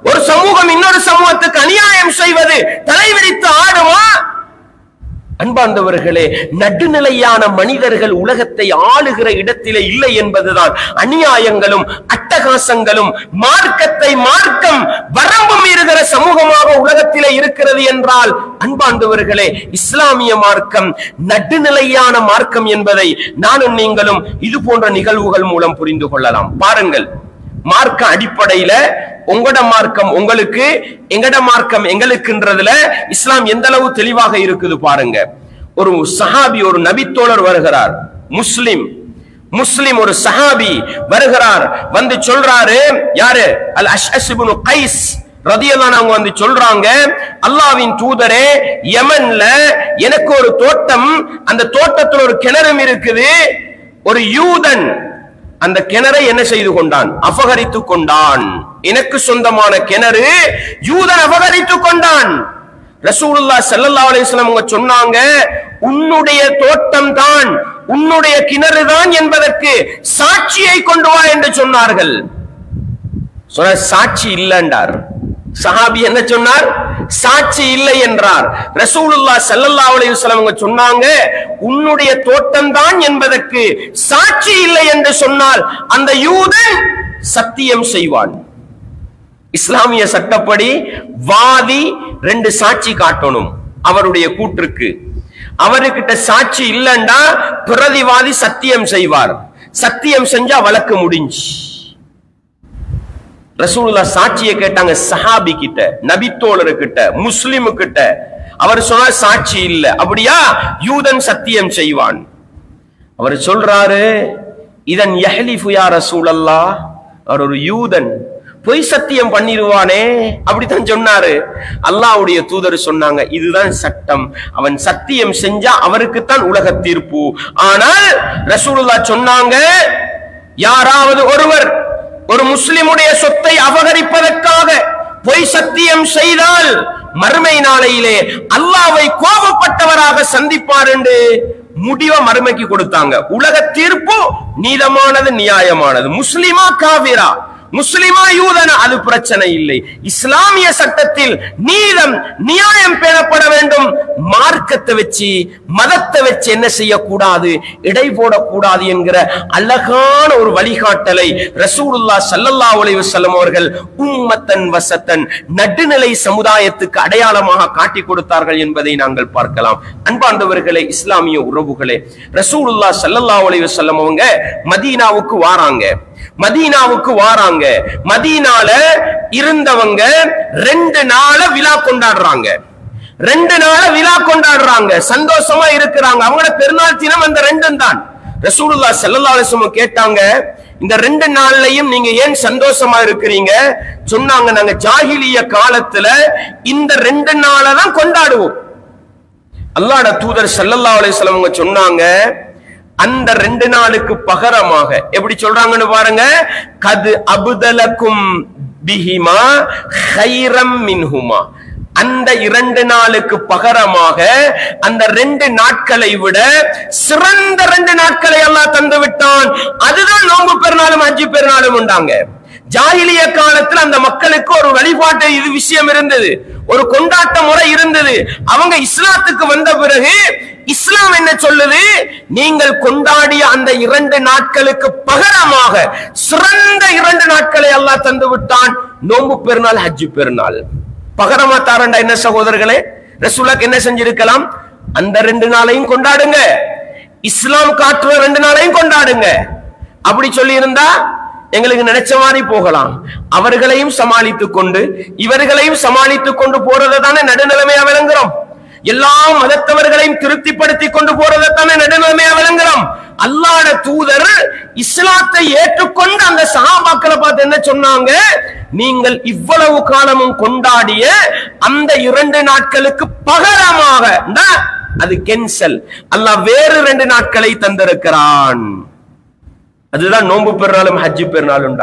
ஒரு சமூகம் இன்னொரு சமூகத்துக்கு அநியாயம் செய்வது தலைவிரித்து ஆடுமா? அன்பார்ந்தவர்களே, நடுநிலையான மனிதர்கள் உலகத்தை ஆளுகிற இடத்திலே இல்லை என்பதுதான் அநியாயங்களும் அட்டகாசங்களும் மார்க்கத்தை மார்க்கம் வரம்பு மீறுகிற சமூகமாக உலகத்திலே இருக்கிறது என்றால், அன்பார்ந்தவர்களே, இஸ்லாமிய மார்க்கம் நடுநிலையான மார்க்கம் என்பதை நானும் நீங்களும் இது போன்ற நிகழ்வுகள் மூலம் புரிந்து கொள்ளலாம். பாருங்கள், மார்க்க அடிப்படையில உங்களோட மார்க்கம் உங்களுக்கு, எங்கட மார்க்கம் எங்களுக்குன்றதுல இஸ்லாம் எந்த அளவு தெளிவாக இருக்குது பாருங்க. ஒரு சஹாபி, ஒரு நபித்தோழர் வருகிறார், முஸ்லிம் ஒரு சஹாபி வருகிறார், வந்து சொல்றாரு. யாரு? அல் அஷ்அஸ் இப்னு கைஸ் ரலியல்லாஹு அன்ஹு வந்து சொல்றாங்க, அல்லாஹ்வின் தூதரே, யமன்ல எனக்கு ஒரு தோட்டம், அந்த தோட்டத்துல ஒரு கிணறும் இருக்குது. ஒரு யூதன் அந்த கிணறை என்ன செய்து கொண்டான்? அபகரித்துக் கொண்டான். எனக்கு சொந்தமான கிணறு யூதன் அபகரித்துக் கொண்டான். ரசூலுல்லாஹ் ஸல்லல்லாஹு அலைஹி வஸல்லம் அவங்க சொன்னாங்க, உன்னுடைய தோட்டம் தான், உன்னுடைய கிணறு தான் என்பதற்கு சாட்சியை கொண்டு வா என்று சொன்னார்கள். சாட்சி இல்லைன்றார் சஹாபி. என்ன சொன்னார்? சாட்சி இல்லை என்றார். ரசூலுல்லாஹ் ஸல்லல்லாஹு அலைஹி வஸல்லம் அவங்க சொன்னாங்க, உன்னுடைய தோட்டம் தான் என்பதற்கு சாட்சி இல்லை என்று சொன்னால் அந்த யூதன் சத்தியம் செய்வான். இஸ்லாமிய சட்டப்படி வாதி 2 சாட்சி காட்டணும் அவருடைய கூற்றுக்கு. அவர்கிட்ட சாட்சி இல்லைன்னா பிரதிவாதி சத்தியம் செய்வார். சத்தியம் செஞ்சா வழக்கு முடிஞ்சு. ரசூலுல்லாஹ் சாட்சியை கேட்டாங்க சஹாபி கிட்ட, நபித்தோழரு கிட்ட, முஸ்லிமு கிட்ட. அவர் சொன்னார் சாட்சி இல்ல. அப்படியா? யூதன் சத்தியம் செய்வான். அவர் சொல்றாரு, இதன் யஹ்லிஃபு யா ரசூலல்லாஹ், அவர் ஒரு யூதன், பொய் சத்தியம் பண்ணிடுவானே, அப்படித்தான் சொன்னாரு. அல்லாஹ்வுடைய தூதர் சொன்னாங்க, இதுதான் சட்டம், அவன் சத்தியம் செஞ்சா அவருக்குத்தான் உலக தீர்ப்பு. ஆனால் ரசூலுல்லாஹ் சொன்னாங்க, யாராவது ஒருவர் ஒரு முஸ்லிமுடைய சொத்தை அபகரிப்பதற்காக பொய் சத்தியம் செய்தால் மறுமை நாளையிலே அல்லாஹ்வை கோபப்பட்டவராக சந்திப்பார் என்று முடிவ மறுமைக்கு கொடுத்தாங்க. உலக தீர்ப்பு நீதமானது, நியாயமானது. முஸ்லிமா காவிரா, முஸ்லிமா யூதனா, அது பிரச்சனை இல்லை. இஸ்லாமிய சட்டத்தில் நீதம் நியாயம் பேணப்பட வேண்டும். மார்க்கத்தை வச்சு, மதத்தை வச்சு என்ன செய்யக்கூடாது, இடை போடக்கூடாது என்கிற அழகான ஒரு வழிகாட்டலை ரசூலுல்லாஹ் ஸல்லல்லாஹு அலைஹி வஸல்லம் அவர்கள் உம்மத்தன் வசத்தன், நடுநிலை சமுதாயத்துக்கு அடையாளமாக காட்டி கொடுத்தார்கள் என்பதை நாங்கள் பார்க்கலாம். அன்பார்ந்தவர்களே, இஸ்லாமிய உறவுகளே, ரசூலுல்லாஹ் ஸல்லல்லாஹு அலைஹி வஸல்லம் அவங்க மதீனாவுக்கு வாராங்க. மதீனால இருந்தவங்க 2 நாள விழா கொண்டாடுறாங்க, சந்தோஷமா இருக்கிறாங்க. அவங்களோட பெருநாள் தினம் அந்த 2 தான். ரசூலுல்லாஹ் ஸல்லல்லாஹு அலைஹி வஸல்லம் கேட்டாங்க, இந்த 2 நாள்லயும் நீங்க ஏன் சந்தோஷமா இருக்கிறீங்க? சொன்னாங்க, நாங்க ஜாஹிலிய காலத்துல இந்த 2 நாளை தான் கொண்டாடுவோம். அல்லாஹ்வுடைய தூதர் ஸல்லல்லாஹு அலைஹி வஸல்லம் சொன்னாங்க, அந்த 2 நாளுக்கு பகரமாக எப்படி சொல்றாங்கன்னு பாருங்க, கது அபுதலக்கும் பிஹிமா கைரம் மின்ஹுமா, அந்த 2 நாளுக்கு பகரமாக அந்த 2 நாட்களை விட சிறந்த 2 நாட்களை அல்லாஹ் தந்து விட்டான். அதுதான் நோன்பு பெருநாளும் ஹஜ் பெருநாளும் உண்டாங்க. ஜாஹிலிய காலத்தில் அந்த மக்களுக்கு ஒரு வழிபாட்டு இது விஷயம் இருந்தது, ஒரு கொண்டாட்ட முறை இருந்தது. அவங்க இஸ்லாத்துக்கு வந்த பிறகு இஸ்லாம் என்ன சொல்லுது, நீங்கள் கொண்டாடிய அந்த 2 நாட்களுக்கு பகரமாக சிறந்த 2 நாட்களை அல்லாஹ் தந்து விட்டான். நோன்பு பெருநாள், ஹஜ் பெருநாள். பகரமா தாரண்டா என்ன சகோதரர்களே, ரசூலுல்லாஹ் என்ன செஞ்சிருக்கலாம், அந்த 2 நாளையும் கொண்டாடுங்க, இஸ்லாம் காட்டுற 2 நாளையும் கொண்டாடுங்க. அப்படி சொல்லி இருந்தா எங்களுக்கு நினைச்ச மாதிரி போகலாம். அவர்களையும் சமாளித்துக் கொண்டு இவர்களையும் சமாளித்துக் கொண்டு போறதை தானே நடுநிலைமையா விளங்குறோம். எல்லா மதத்தவர்களையும் திருப்திப்படுத்தி கொண்டு போறதை தானே நடுநிலைமையா விளங்குறோம். அல்லாஹ்வுடைய தூதர் இஸ்லாத்தை ஏற்றுக்கொண்டு அந்த சஹாபாக்களை பார்த்து என்ன சொன்னாங்க, நீங்கள் இவ்வளவு காலமும் கொண்டாடிய அந்த 2 நாட்களுக்கு பகரமாக அது கேன்சல், அல்லாஹ் வேறு 2 நாட்களை தந்திருக்கிறான். அதுதான் நோன்பு பெருநாளும் ஹஜ் பெருநாளும்.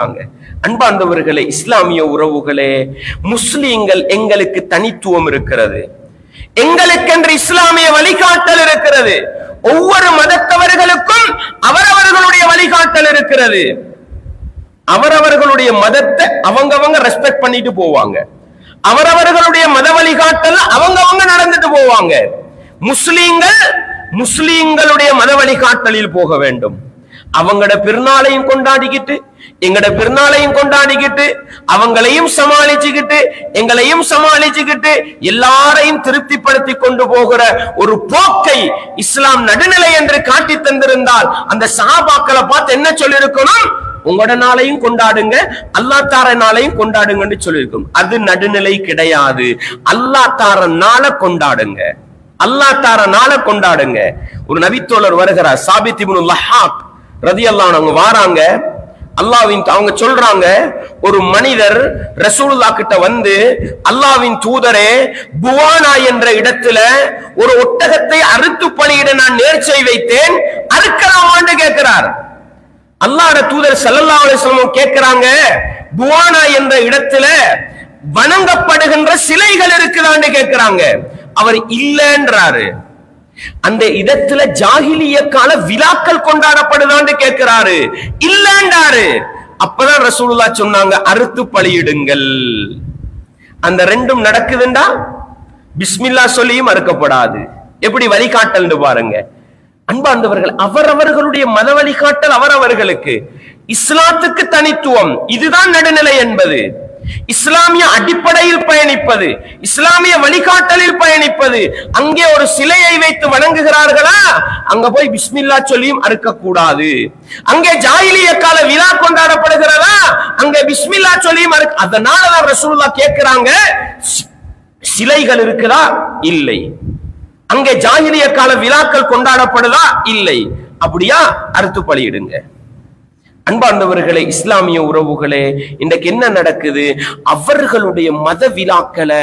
அன்பார்ந்தவர்களே, இஸ்லாமிய உறவுகளே, முஸ்லிம்கள் எங்களுக்கு தனித்துவம் இருக்கிறது, எங்களுக்கென்று இஸ்லாமிய வழிகாட்டல் இருக்கிறது. ஒவ்வொரு மதத்தவர்களுக்கும் அவரவர்களுடைய வழிகாட்டல் இருக்கிறது. அவரவர்களுடைய மதத்தை அவங்கவங்க ரெஸ்பெக்ட் பண்ணிட்டு போவாங்க, அவரவர்களுடைய மத வழிகாட்டல் அவங்கவங்க நடந்துட்டு போவாங்க. முஸ்லிம்களுடைய மத வழிகாட்டலில் போக வேண்டும். அவங்களோட பெருநாளையும் கொண்டாடிக்கிட்டு எங்கட பெருநாளையும் கொண்டாடிக்கிட்டு அவங்களையும் சமாளிச்சுக்கிட்டு எங்களையும் சமாளிச்சுக்கிட்டு எல்லாரையும் திருப்திப்படுத்தி கொண்டு போகிற ஒரு போக்கை இஸ்லாம் நடுநிலை என்று காட்டி தந்திருந்தால் அந்த சஹாபாக்களை பார்த்து என்ன சொல்லியிருக்கணும், உங்களோட நாளையும் கொண்டாடுங்க, அல்லாஹ் தார நாளையும் கொண்டாடுங்கன்னு சொல்லியிருக்கும். அது நடுநிலை கிடையாது. அல்லாஹ் தார நாளை கொண்டாடுங்க, அல்லாஹ் தார நாளை கொண்டாடுங்க. ஒரு நபித்தோழர் வருகிறார், சாபித் இப்னு லஹாக் ரலியல்லாஹு அன்ஹு வாராங்க. அல்லாஹ்வின் அவங்க சொல்றாங்க, ஒரு மனிதர் ரசூலுல்லாஹ் கிட்ட வந்து, அல்லாஹ்வின் தூதரே, புவானா என்ற இடத்துல ஒரு ஒட்டகத்தை அறுத்து பலியிட நான் நேர்ச்சை வைத்தேன், அறுக்கலாமான்னு கேட்கிறார். அல்லாஹ்வுடைய தூதர் ஸல்லல்லாஹு அலைஹி வஸல்லம் கேட்கிறாங்க, புவானா என்ற இடத்துல வணங்கப்படுகின்ற சிலைகள் இருக்குதான்னு கேட்கிறாங்க. அவர் இல்லன்றாரு. அந்த இடத்துல ஜாஹிலிய கால விழாக்கள் கொண்டாடப்படுதான்னு கேட்கிறாரு, இல்லன்றாரு. அப்பதான் ரசூலுல்லாஹ் சொன்னாங்க, அறுத்து பலியிடுங்கள். அந்த 2ம் நடக்குதுண்டா பிஸ்மில்லா சொல்லியும் அறுக்கப்படாது. எப்படி வழிகாட்டல் பாருங்க. அன்பார்ந்தவர்கள், அவரவர்களுடைய மத வழிகாட்டல் அவரவர்களுக்கு, இஸ்லாத்துக்கு தனித்துவம், இதுதான் நடுநிலை என்பது. இஸ்லாமிய அடிப்படையில் பயணிப்பது, இஸ்லாமிய வழிகாட்டலில் பயணிப்பது. அங்கே ஒரு சிலையை வைத்து வணங்குகிறார்களா, அங்க போய் பிஸ்மில்லா சொல்லியும் அறுக்கக்கூடாது. அங்கே ஜாஹிலிய கால விழா கொண்டாடப்படுகிறதா, அங்கே பிஸ்மில்லா சொல்லியும் அதனாலதான் ரசூலுல்லாஹ் கேட்கிறாங்க, சிலைகள் இருக்குதா? இல்லை. அங்கே ஜாஹிலிய கால விழாக்கள் கொண்டாடப்படுதா? இல்லை. அப்படியா, அறுத்து பலியிடுங்க. அன்பார்ந்தவர்களே, இஸ்லாமிய உறவுகளே, இன்றைக்கு என்ன நடக்குது? அவர்களுடைய மத விழாக்களை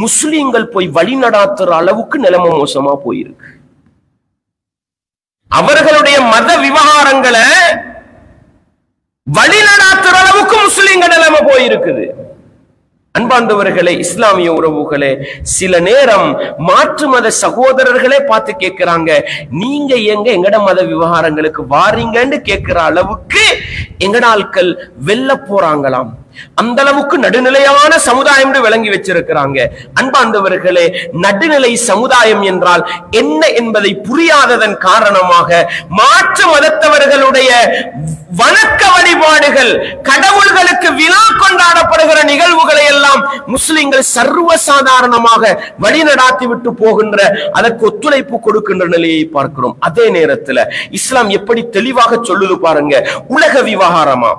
முஸ்லிம்கள் போய் வழிநடாத்துற அளவுக்கு நிலைமை மோசமா போயிருக்கு. அவர்களுடைய மத விவகாரங்களை வழிநடாத்துற அளவுக்கு முஸ்லிம்கள் நிலைமை போயிருக்குது. அன்பார்ந்தவர்களே, இஸ்லாமிய உறவுகளே, சில நேரம் மாற்று மத சகோதரர்களே பார்த்து கேட்கிறாங்க, நீங்க எங்க எங்கட மத விவகாரங்களுக்கு வாரீங்கன்னு கேட்கிற அளவுக்கு எங்கட ஆட்கள் வெல்ல போறாங்களாம். அந்த அளவுக்கு நடுநிலையான சமுதாயம் விளங்கி வச்சிருக்கிறாங்க. அன்பார்ந்தவர்களே, நடுநிலை சமுதாயம் என்றால் என்ன என்பதை புரியாததன் காரணமாக மாற்று மதத்தவர்களுடைய வணக்க வழிபாடுகள், கடவுள்களுக்கு விழா கொண்டாடப்படுகிற நிகழ்வுகளை எல்லாம் முஸ்லிம்கள் சர்வசாதாரணமாக வழிநடாத்தி விட்டு போகின்ற, அதற்கு ஒத்துழைப்பு கொடுக்கின்ற நிலையை பார்க்கிறோம். அதே நேரத்தில் இஸ்லாம் எப்படி தெளிவாக சொல்லுது பாருங்க. உலக விவகாரமா,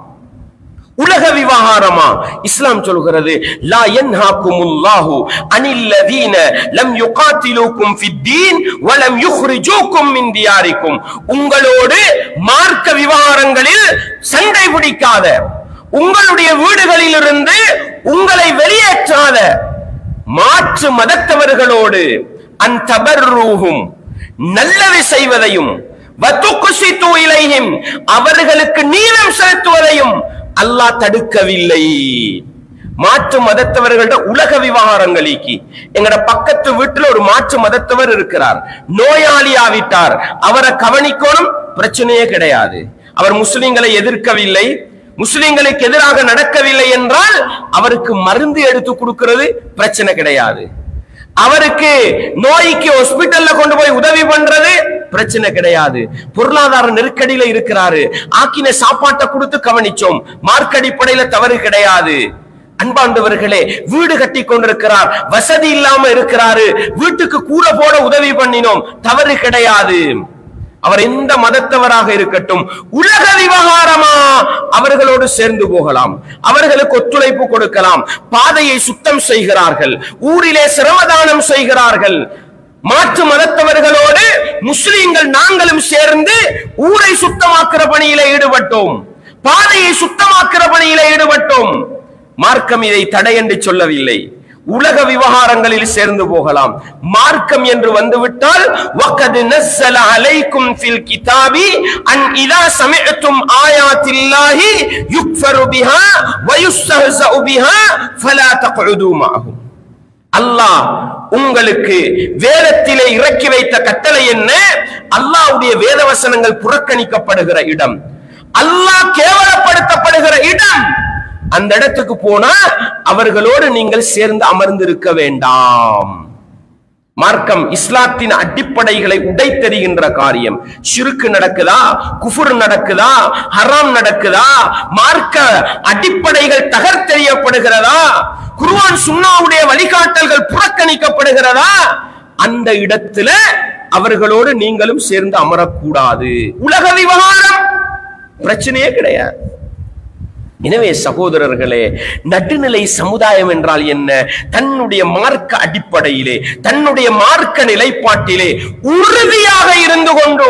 உலக விவகாரமா இஸ்லாம் சொல்கிறது, லா யன்ஹாகுமுல்லாஹு அனில்லதீன லம் யுகாத்திலூகும் ஃபித்தீன் வ லம் யுக்ரிஜூகும் மின் தியாரிக்கும். உங்களோடு மார்க்க விவகாரங்களில் சண்டை பிடிக்காத, உங்களுடைய வீடுகளிலிருந்து உங்களை வெளியேற்றாத மாற்று மதத்தவர்களோடு அன்தபர்ரூஹும் நல்லது செய்வதையும் வதுக்ஸிது இலைஹிம் அவர்களுக்கு நீதம் செலுத்துவதையும் அல்லாஹ் தடுக்கவில்லை. மாற்று மதத்தவர்களோட உலக விவகாரங்களுக்கு, எங்கட பக்கத்து வீட்டுல ஒரு மாற்று மதத்தவர் இருக்கிறார், நோயாளி ஆவிட்டார், அவரை கவனிக்கணும், பிரச்சனையே கிடையாது. அவர் முஸ்லிம்களை எதிர்க்கவில்லை, முஸ்லிம்களுக்கு எதிராக நடக்கவில்லை என்றால் அவருக்கு மருந்து எடுத்து கொடுக்கிறது பிரச்சனை கிடையாது. அவருக்கு நோய்க்கு ஹாஸ்பிட்டல்ல கொண்டு போய் உதவி பண்றது பிரச்சனை கிடையாது. பொருளாதார நெருக்கடியில இருக்கிறாரு, ஆக்கின சாப்பாட்டை கொடுத்து கவனிச்சோம், மார்க் அடிப்படையில தவறு கிடையாது. அன்பாண்டவர்களே, வீடு கட்டி கொண்டிருக்கிறார், வசதி இல்லாம இருக்கிறாரு, வீட்டுக்கு கூரை போட உதவி பண்ணினோம், தவறு கிடையாது. அவர் எந்த மதத்தவராக இருக்கட்டும், உலக விவகாரமா அவர்களோடு சேர்ந்து போகலாம், அவர்களுக்கு ஒத்துழைப்பு கொடுக்கலாம். பாதையை சுத்தம் செய்கிறார்கள், ஊரிலே சிரமதானம் செய்கிறார்கள். மாற்று மதத்தவர்களோடு முஸ்லிம்கள் நாங்களும் சேர்ந்து ஊரை சுத்தமாக்குற பணியில ஈடுபட்டோம், பாதையை சுத்தமாக்குற பணியில ஈடுபட்டோம். மார்க்கம் இதை தடை என்று சொல்லவில்லை. உலக விவகாரங்களில் சேர்ந்து போகலாம். மார்க்கம் என்று வந்துவிட்டால் வகத் நஸ்ஸல அலைக்கும் ஃபில் கிதாபி அன் இதா சமிஅத்தும் ஆயாத்தில்லாஹி யுக்ஃபரு பிஹா வ யுஸ்தஹஸஉ பிஹா ஃபலா தக்உது மஅஹும். அல்லாஹ் உங்களுக்கு வேதத்திலே இறக்கி வைத்த கட்டளை என்ன? அல்லாஹ்வுடைய வேத வசனங்கள் புறக்கணிக்கப்படுகிற இடம், அல்லாஹ் கேவலப்படுத்தப்படுகிற இடம். அந்த இடத்துக்கு போனா அவர்களோடு நீங்கள் சேர்ந்து அமர்ந்திருக்க வேண்டாம். மார்க்கம் இஸ்லாத்தின் அடிப்படைகளை உடைத்தெறிகின்ற காரியம். ஷிர்க் நடக்குதா, குஃபுர் நடக்குதா, ஹராம் நடக்குதா, மார்க்க அடிப்படைகள் தகர்த்தெறியப்படுகிறதா, குர்ஆன் சுன்னாவுடைய வழிகாட்டல்கள் புறக்கணிக்கப்படுகிறதா, அந்த இடத்துல அவர்களோடு நீங்களும் சேர்ந்து அமரக்கூடாது. உலக விவகாரம் பிரச்சனையே கிடையாது. எனவே சகோதரர்களே, நடுநிலை சமுதாயம் என்றால் என்ன? தன்னுடைய மார்க்க அடிப்படையிலே, தன்னுடைய மார்க்க நிலைப்பாட்டிலே உறுதியாக இருந்து கொண்டு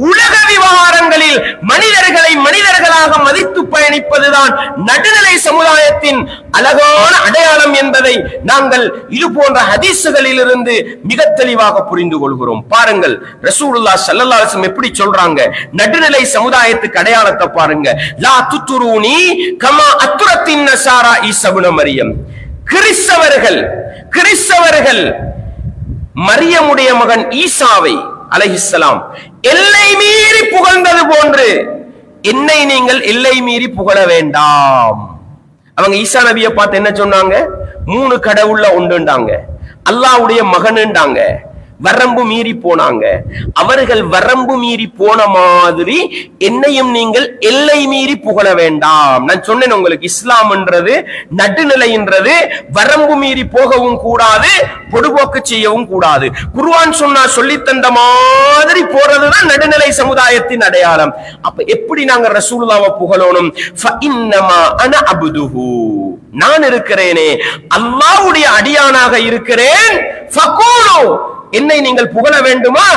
உலக விவகாரங்களில் மனிதர்களை மனிதர்களாக மதித்து பயணிப்பதுதான் நடுநிலை சமுதாயத்தின் அழகான அடையாளம் என்பதை நாங்கள் இது போன்ற ஹதீசுகளில் இருந்து மிக தெளிவாக புரிந்து கொள்கிறோம். பாருங்கள், ரசூலுல்லாஹ் ஸல்லல்லாஹு அலைஹி வஸல்லம் எப்படி சொல்றாங்க? நடுநிலை சமுதாயத்துக்கு அடையாளத்தை பாருங்க. லா துத்ரூனி கமா அத்ரத்தின் நஸாரா ஈஸா இப்னு மரியம். கிறிஸ்தவர்கள் மரியமுடைய மகன் ஈசாவை அலைஹிஸ்ஸலாம் எல்லை மீறி புகழ்ந்தது போன்று என்னை நீங்கள் எல்லை மீறி புகழ வேண்டாம். அவங்க ஈசா நபியை பார்த்து என்ன சொன்னாங்க? 3 கடவுள்ல ஒன்றுண்டாங்க, அல்லாஹ்வுடைய மகன்ண்டாங்க, வரம்பு மீறி போனாங்க. அவர்கள் வரம்பு மீறி போன மாதிரி என்னையும் நீங்கள் எல்லை மீறி புகழ வேண்டாம். நான் சொன்னேன் உங்களுக்கு, இஸ்லாம் என்றது நடுநிலை என்றது வரம்பு மீறி போகவும் கூடாது, பொடுபோக்கு செய்யவும் கூடாது. குர்ஆன் சொன்னா சொல்லி தந்த மாதிரி போறதுதான் நடுநிலை சமுதாயத்தின் அடையாளம். அப்ப எப்படி நாங்க ரசூலுல்லாஹ்வை புகழணும்? ஃபஇன்னமா அன அப்துஹு, நான் இருக்கிறேனே அல்லாஹ்வுடைய அடியானாக இருக்கிறேன். ஃபகூலு, என்னை நீங்கள் புகழ வேண்டுமா?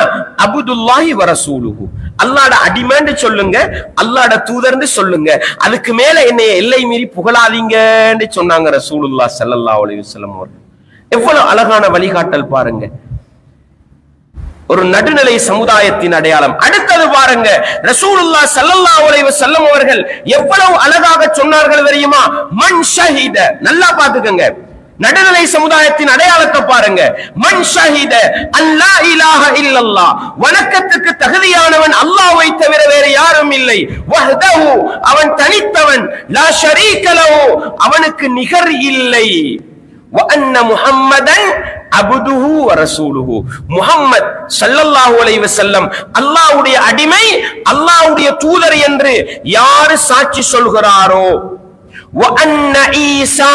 அப்துல்லாஹி வ ரசூலுஹு, அல்லாஹ்ட அடிமைன்னு சொல்லுங்க, அல்லாஹ்ட தூதர்னு சொல்லுங்க. அதுக்கு மேல என்னை எல்லை மீறி புகழாதீங்கன்னு சொன்னாங்க ரசூலுல்லாஹ் ஸல்லல்லாஹு அலைஹி வஸல்லம் அவர்கள். எவ்வளவு அழகான வழிகாட்டல் பாருங்க, ஒரு நடுநிலை சமுதாயத்தின் அடையாளம். அடுத்தது பாருங்க, ரசூலுல்லாஹ் ஸல்லல்லாஹு அலைஹி வஸல்லம் அவர்கள் எவ்வளவு அழகாக சொன்னார்கள் தெரியுமா? மன் ஷஹித, நல்லா பாத்துக்கங்க, நடுநிலை சமுதாயத்தின் அடையாளத்தை பாருங்க. மன் ஷஹித அல்லா இலாஹ இல்லல்லாஹ், வணக்கத்துக்கு தகுதியானவன் அல்லாஹ்வை தவிர வேறு யாரும் இல்லை. வஹ்தஹு, அவன் தனித்தவன். லா ஷரீக லஹு, அவனுக்கு நிகர் இல்லை. வ அன்ன முஹம்மதன் அப்துஹு வ ரசூலுஹு, முஹம்மத் ஸல்லல்லாஹு அலைஹி வஸல்லம் அல்லாஹ்வுடைய அடிமை, அல்லாஹ்வுடைய தூதர் என்று யார் சாட்சி சொல்கிறாரோ, வ அன்ன ஈசா,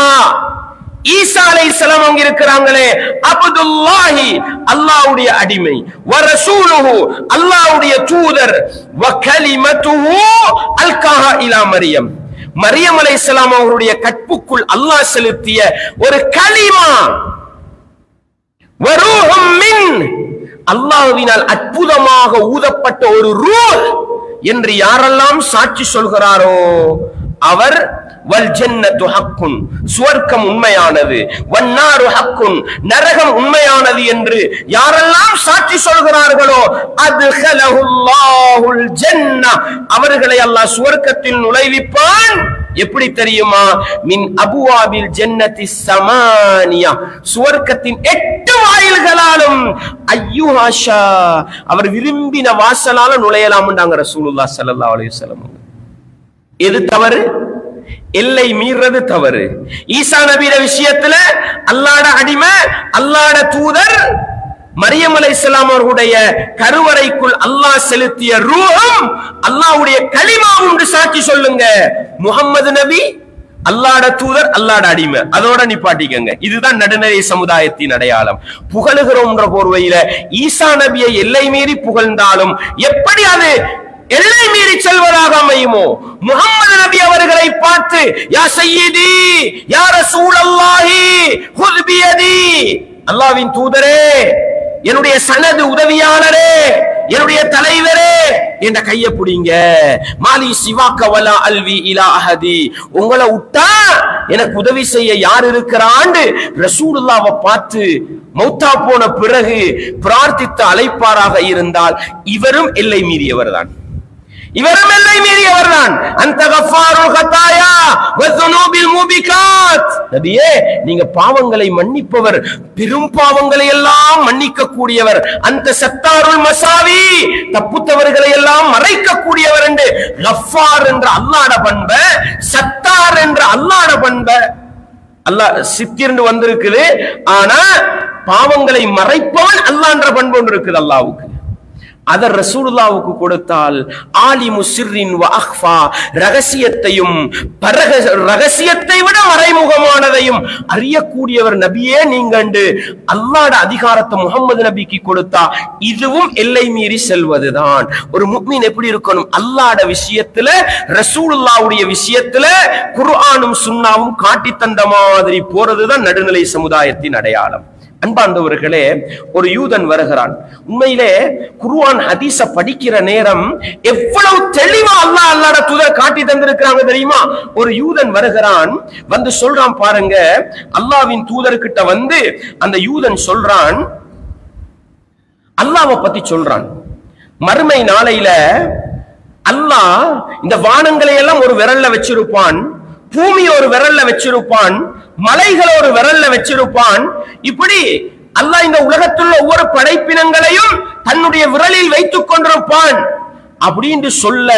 ஈசா அலைஹிஸ்ஸலாம் அவங்க இருக்கிறாங்களே, அப்துல்லாஹி, அல்லாஹ்வுடைய அடிமை, வ ரசூலுஹு, அல்லாஹ்வுடைய தூதர், வ கலிமத்துஹு அல்காஹா இலா மரியம், மரியம் அலைஹிஸ்ஸலாம் அவருடைய கற்புக்குள் அல்லாஹ் செலுத்திய ஒரு கலிமா, வ ரூஹும் மின், அல்லாஹ்வினால் அற்புதமாக ஊதப்பட்ட ஒரு ரூஹ் என்று யாரெல்லாம் சாட்சி சொல்கிறாரோ அவர், வல் ஜன்னத்து ஹக்குன், சுவர்க்கம் உண்மையானது, வன்னாரு ஹக்குன், நரகம் உண்மையானது என்று யாரெல்லாம் சாட்சி சொல்கிறார்களோ அத்கலஹுல்லாஹுல் ஜன்னah, அவர்களை அல்லாஹ் சுவர்க்கத்தில் நுழைவிப்பான். எப்படி தெரியுமா? மின் அபுவாபில் ஜன்னத்தி ஸமானியா, சுவர்க்கத்தின் 8 வாயில்களாலும் அய்யுஹாஷா, அவர் விரும்பின வாசலால நுழையலாம்ன்றாங்க ரசூலுல்லாஹ் ஸல்லல்லாஹு அலைஹி வஸல்லம். எது தவறு? எல்லை மீறது தவறு. ஈசா நபியோட விஷயத்துல அல்லாஹ்ட அடிமை, அல்லாஹ்ட தூதர், மரியம் அலைஹிஸ்ஸலாம் அவர்களுடைய கருவறைக்குள் அல்லாஹ் செலுத்திய ரூஹும் அல்லாஹ்வுடைய கலிமாவும் சாட்சி சொல்லுங்க. முஹம்மது நபி அல்லாஹ்ட தூதர், அல்லாஹ்ட அடிமை, அதோட நிப்பாட்டிக்கங்க. இதுதான் நடுநிலை சமுதாயத்தின் அடையாளம். புகழுகிறோம்ன்ற போர்வையில ஈசா நபியை எல்லை மீறி புகழ்ந்தாலும் எப்படி அது எல்லை மீறி செல்வதாக அமையுமோ? முஹம்மது நபி அவர்களை பார்த்து யா சய்யிதி யா ரசூலல்லாஹி ஹுத் பியதி, அல்லாஹ்வின் தூதரே, என்னுடைய சனது உதவியாளரே, என்னுடைய தலைவரே, என்ற கைய புடிங்க. மாலி சிவாக்க வலா அல்வி இலா அஹதி, உங்களை விட்டா எனக்கு உதவி செய்ய யார் இருக்கிறான்னு ரசூலுல்லாஹ்வை பார்த்து மௌத்தா போன பிறகு பிரார்த்தித்த அழைப்பாராக இருந்தால் இவரும் எல்லை மீறியவர் தான், இவரும் எல்லை மீறியவர் தான். அந்த கஃபாருல் கதாயா வஸுனூபில் முபிகாத், நபியே நீங்க பாவங்களை மன்னிப்பவர், பெரும் பாவங்களை எல்லாம் மன்னிக்க கூடியவர். அந்த சத்தாருல் மசாவி, தப்புத்தவர்களை எல்லாம் மறைக்க கூடியவர் என்று கஃபார் என்ற அல்லாஹ்ட பண்ப, சத்தார் என்ற அல்லாஹ்ட பண்ப அல்லாஹ் சித்திர்ந்து வந்திருக்குது. ஆனா பாவங்களை மறைப்பவன் அல்லாஹ்ன்ற பண்பு ஒன்று இருக்குது அல்லாஹ்வுக்கு. அத ரசூலுல்லாஹ்வுக்கு கொடுத்தால் ஆலிமு சிர்ரின் வ அக்ஃபா, ரகசியத்தையும் ரகசியத்தை விட மறைமுகமானதையும் அறியக்கூடியவர் நபியே நீங்கண்டு அல்லாஹ்ட அதிகாரத்தை முஹம்மது நபிக்கு கொடுத்தா இதுவும் எல்லை மீறி செல்வதுதான். ஒரு முஃமின் எப்படி இருக்கணும்? அல்லாஹ்ட விஷயத்துல, ரசூலுல்லாஹ்வுடைய விஷயத்துல குர்ஆனும் சுன்னாவும் காட்டி தந்த மாதிரி போறதுதான் நடுநிலை சமுதாயத்தின் அடையாளம். அன்பார்ந்தவர்களே, ஒரு யூதன் வருகிறான். உண்மையிலே குர்ஆன் ஹதீஸ படிக்கிற நேரம் எவ்வளவு தெளிவா அல்லாஹ்ட தூதர் காட்டி தந்திருக்கிறாங்க தெரியுமா? ஒரு யூதன் வருகிறான், வந்து சொல்றான் பாருங்க, அல்லாஹ்வின் தூதர்கிட்ட வந்து அந்த யூதன் சொல்றான், அல்லாஹ்வை பத்தி சொல்றான். மறுமை நாளையில அல்லாஹ் இந்த வானங்களை எல்லாம் ஒரு விரல்ல வச்சிருப்பான், பூமி ஒரு விரல்ல வச்சிருப்பான், மலைகள் ஒரு விரல்ல வச்சிருப்பான். இப்படி அல்லாஹ் இந்த உலகத்தில் ஒவ்வொரு படைப்பினங்களையும் தன்னுடைய விரலில் வைத்துக் கொண்டிருப்பான் அப்படின்னு சொல்ல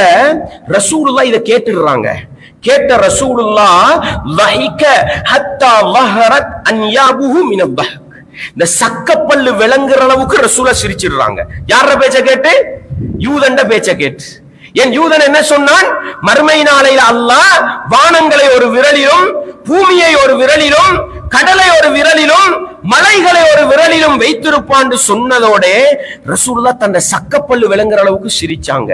ரசூலுல்லாஹ் இத கேட்டுறாங்க. கேட்ட ரசூலுல்லாஹ் லஹிக ஹத்தா வஹரத் அன்யாபுஹு மினல் பஹக், இந்த சக்கப்பல்லு விளங்குற அளவுக்கு ரசூலா சிரிச்சிடுறாங்க. யார பேச்ச கேட்டு? யூதண்ட பேச்ச கேட்டு. என் யூதன் என்ன சொன்னான்? மறுமை நாளையில் அல்லாஹ் வானங்களை ஒரு விரலிலும், பூமியை ஒரு விரலிலும், கடலை ஒரு விரலிலும், மலைகளை ஒரு விரலிலும் வைத்திருப்பான்னு சொன்னதோட ரசூலுல்லாஹ் தன்னை சக்கப்பல்லு விளங்குற அளவுக்கு சிரிச்சாங்க.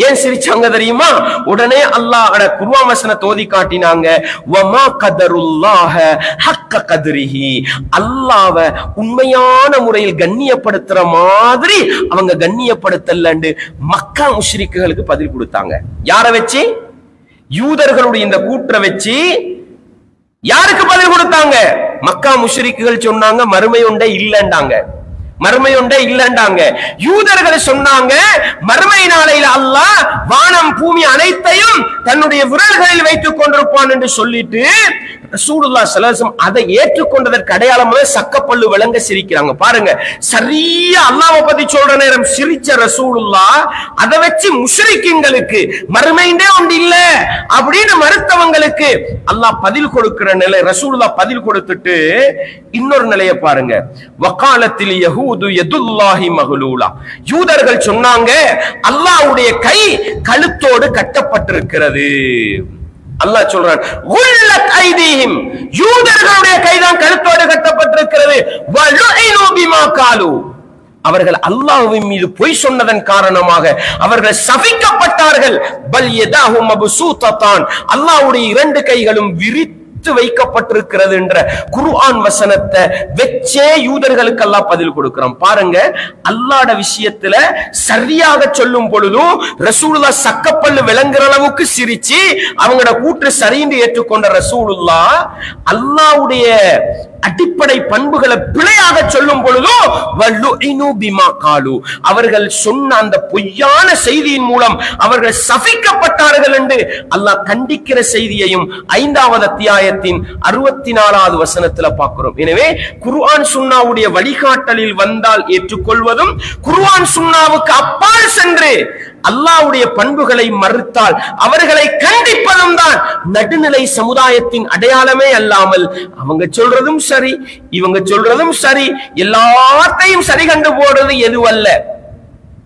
ஏன் சிரிச்சாங்க தெரியுமா? உடனே அல்லாஹ் குர்ஆன் வசனத்தை ஓதி காட்டினாங்க. வமா கதருல்லாஹ ஹக்க கத்ரிஹி, அல்லாஹ்வை உண்மையான முறையில் கண்ணியப்படுத்துற மாதிரி அவங்க கண்ணியப்படுத்தலன்னு மக்கா முஷ்ரிக்குகளுக்கு பதில் கொடுத்தாங்க. யார வச்சு? யூதர்களுடைய இந்த கூற்ற வச்சு யாருக்கு பதில் கொடுத்தாங்க? மக்கா முஷ்ரிக்குகள் சொன்னாங்க மறுமை உண்டே இல்லண்டாங்க, மறுமை உண்டே இல்லண்டாங்க. யூதர்கள் சொன்னாங்க மறுமை நாளையில் அல்லாஹ் வானம் பூமி அனைத்தையும் தன்னுடைய விரல்களில் வைத்துக் கொண்டிருப்பான் என்று சொல்லிட்டு ரசூலுல்லாஹ் ஸல்லல்லாஹு அலைஹி வஸல்லம் அதை ஏற்றுக்கொண்டதற்கு அடையாளமாக சக்கப்பல்லு விளங்க சிரிக்கிறாங்க. பாருங்க, சரியா அல்லாஹ்வை பத்தி சொல்ற நேரம் சிரிச்ச ரசூலுல்லாஹ் அதை வச்சு முஷ்ரிக்கீன்களுக்கு மறுமைண்டே ஒன்று இல்ல அப்படின்னு மறுத்தவங்களுக்கு அல்லாஹ் பதில் கொடுக்கிற நிலை. ரசூலுல்லாஹ் பதில் கொடுத்துட்டு இன்னொரு நிலையை பாருங்க. வகாலத்தில் யஹூது யதுல்லாஹி மக்லூலா, யூதர்கள் சொன்னாங்க அல்லாஹ்வுடைய கை கழுத்தோடு கட்டப்பட்டிருக்கிறது. அல்லாஹ் சொல்றான் குல்லத் ஐதீஹிம், யூதர்களுடைய கைதான் கழுத்தோடு கட்டப்பட்டிருக்கிறது. வலுஇனு பிமா காலு, அவர்கள் அல்லாஹ்வின் மீது பொய் சொன்னதன் காரணமாக அவர்கள் சபிக்கப்பட்டார்கள். பல் யதாஹு மப்சூததான், அல்லாஹ்வுடைய இரண்டு கைகளும் விரித்து வைக்கப்பட்டிருக்கிறது என்ற குர்ஆன் வசனத்தை வெச்சே யூதர்களுக்கு அல்லாஹ் பதில் கொடுக்கிறான். பாருங்க, அல்லாஹ்வுடைய விஷயத்துல சரியாக சொல்லும் பொழுது ரசூலுல்லாஹ் சக்கப்பல்லு விளங்குற அளவுக்கு சிரிச்சு அவங்களோட கூற்று சரின்னு ஏற்றுக்கொண்ட ரசூலுல்லாஹ் அல்லாஹ்வுடைய அடிப்படை பண்புகளை பிழையாக சொல்லும் பொழுது வலுஇனு பிமா காலு, அவர்கள் சொன்ன அந்த பொய்யான செய்தியின் மூலம் அவர்கள் சபிக்கப்பட்டார்கள் என்று அல்லாஹ் கண்டிக்கிற செய்தியையும் 5வது அத்தியாயத்தின் 64வது வசனத்துல பார்க்கிறோம். எனவே குர்ஆன் சுன்னாவுடைய வழிகாட்டலில் வந்தால் ஏற்றுக்கொள்வதும், குர்ஆன் சுன்னாவுக்கு அப்பால் சென்று அல்லாஹ்வுடைய பண்புகளை மறுத்தால் அவர்களை கண்டிப்பதும் தான் நடுநிலை சமுதாயத்தின் அடையாளமே அல்லாமல் அவங்க சொல்றதும் சரி இவங்க சொல்றதும் சரி எல்லாத்தையும் சரி கண்டு போடுறது எதுவல்ல,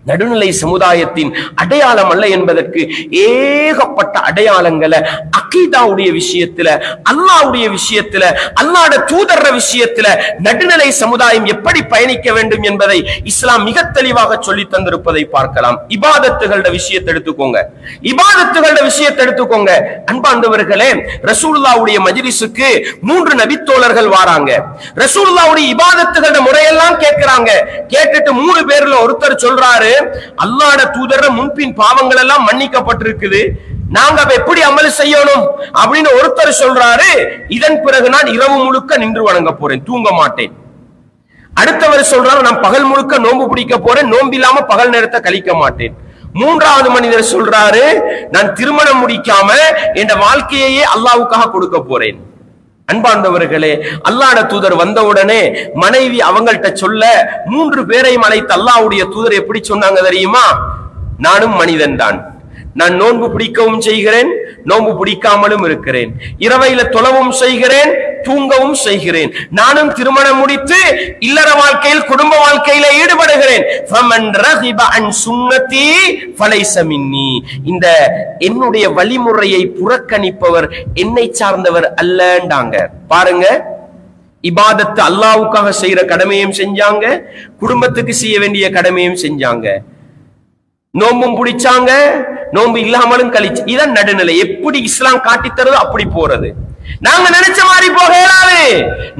நடுநிலை சமுதாயத்தின் அடையாளம் அல்ல என்பதற்கு ஏகப்பட்ட அடையாளங்களை அகீதாவுடைய விஷயத்துல, அல்லாஹ்வுடைய விஷயத்துல, அல்லாஹ்வுடைய தூதர் விஷயத்துல நடுநிலை சமுதாயம் எப்படி பயணிக்க வேண்டும் என்பதை இஸ்லாம் மிக தெளிவாக சொல்லி தந்திருப்பதை பார்க்கலாம். இபாதத்துகளோட விஷயத்தை எடுத்துக்கோங்க, இபாதத்துகளோட விஷயத்தை எடுத்துக்கோங்க. அன்பார்ந்தவர்களே, ரசூலுல்லாஹ்வுடைய மஜ்லிஸுக்கு 3 நபித்தோழர்கள் வராங்க. ரசூலுல்லாஹ்வுடைய இபாதத்துகளோட முறையெல்லாம் கேட்கிறாங்க. கேட்டுட்டு 3 பேர்ல ஒருத்தர் சொல்றாரு, அல்லாஹ்வுடைய தூதர் முன்பின் பாவங்கள் எல்லாம் மன்னிக்கப்பட்டிருக்குது, நாங்க எப்படி அமல் செய்யணும் அப்படின்னு ஒருத்தர் சொல்றாரு. இதன் பிறகு நான் இரவு முழுக்க நின்று வணங்க போறேன், தூங்க மாட்டேன். அடுத்தவர் சொல்றாரு, நான் பகல் முழுக்க நோன்பு பிடிக்க போறேன், நோன்பு இல்லாம பகல் நேரத்தை கழிக்க மாட்டேன். 3வது மனிதர் சொல்றாரு, நான் திருமணம் முடிக்காம என் வாழ்க்கையே அல்லாஹ்வுக்காக கொடுக்க போறேன். அன்பார்ந்தவர்களே, அல்லாஹ்வுடைய தூதர் வந்தவுடனே மனைவி அவங்கள்ட்ட சொல்ல 3 பேரையும் அழைத்து அல்லாஹ்வுடைய தூதர் எப்படி சொன்னாங்க தெரியுமா? நானும் மனிதன் தான், நான் நோன்பு பிடிக்கவும் செய்கிறேன், நோன்பு பிடிக்காமலும் இருக்கிறேன், இரவையில தொழவும் செய்கிறேன், தூங்கவும் செய்கிறேன், நானும் திருமணம் முடித்து இல்லற வாழ்க்கையில் குடும்ப வாழ்க்கையில ஈடுபடுகிறேன். ஃபமன் ரகிப அன் சுன்னதி ஃபலைஸ மின்னி, இந்த என்னுடைய வழிமுறையை புறக்கணிப்பவர் என்னை சார்ந்தவர் அல்லண்டாங்க. பாருங்க, இபாதத்து அல்லாஹ்வுக்காக செய்யற கடமையும் செஞ்சாங்க, குடும்பத்துக்கு செய்ய வேண்டிய கடமையும் செஞ்சாங்க, நோம்பும் பிடிச்சாங்க, நோம்பு இல்லாமலும் கழிச்சு. இதான் நடுநிலை. எப்படி இஸ்லாம் காட்டி தருது அப்படி போறது. நாங்க நினைச்ச மாதிரி போக இயலாது.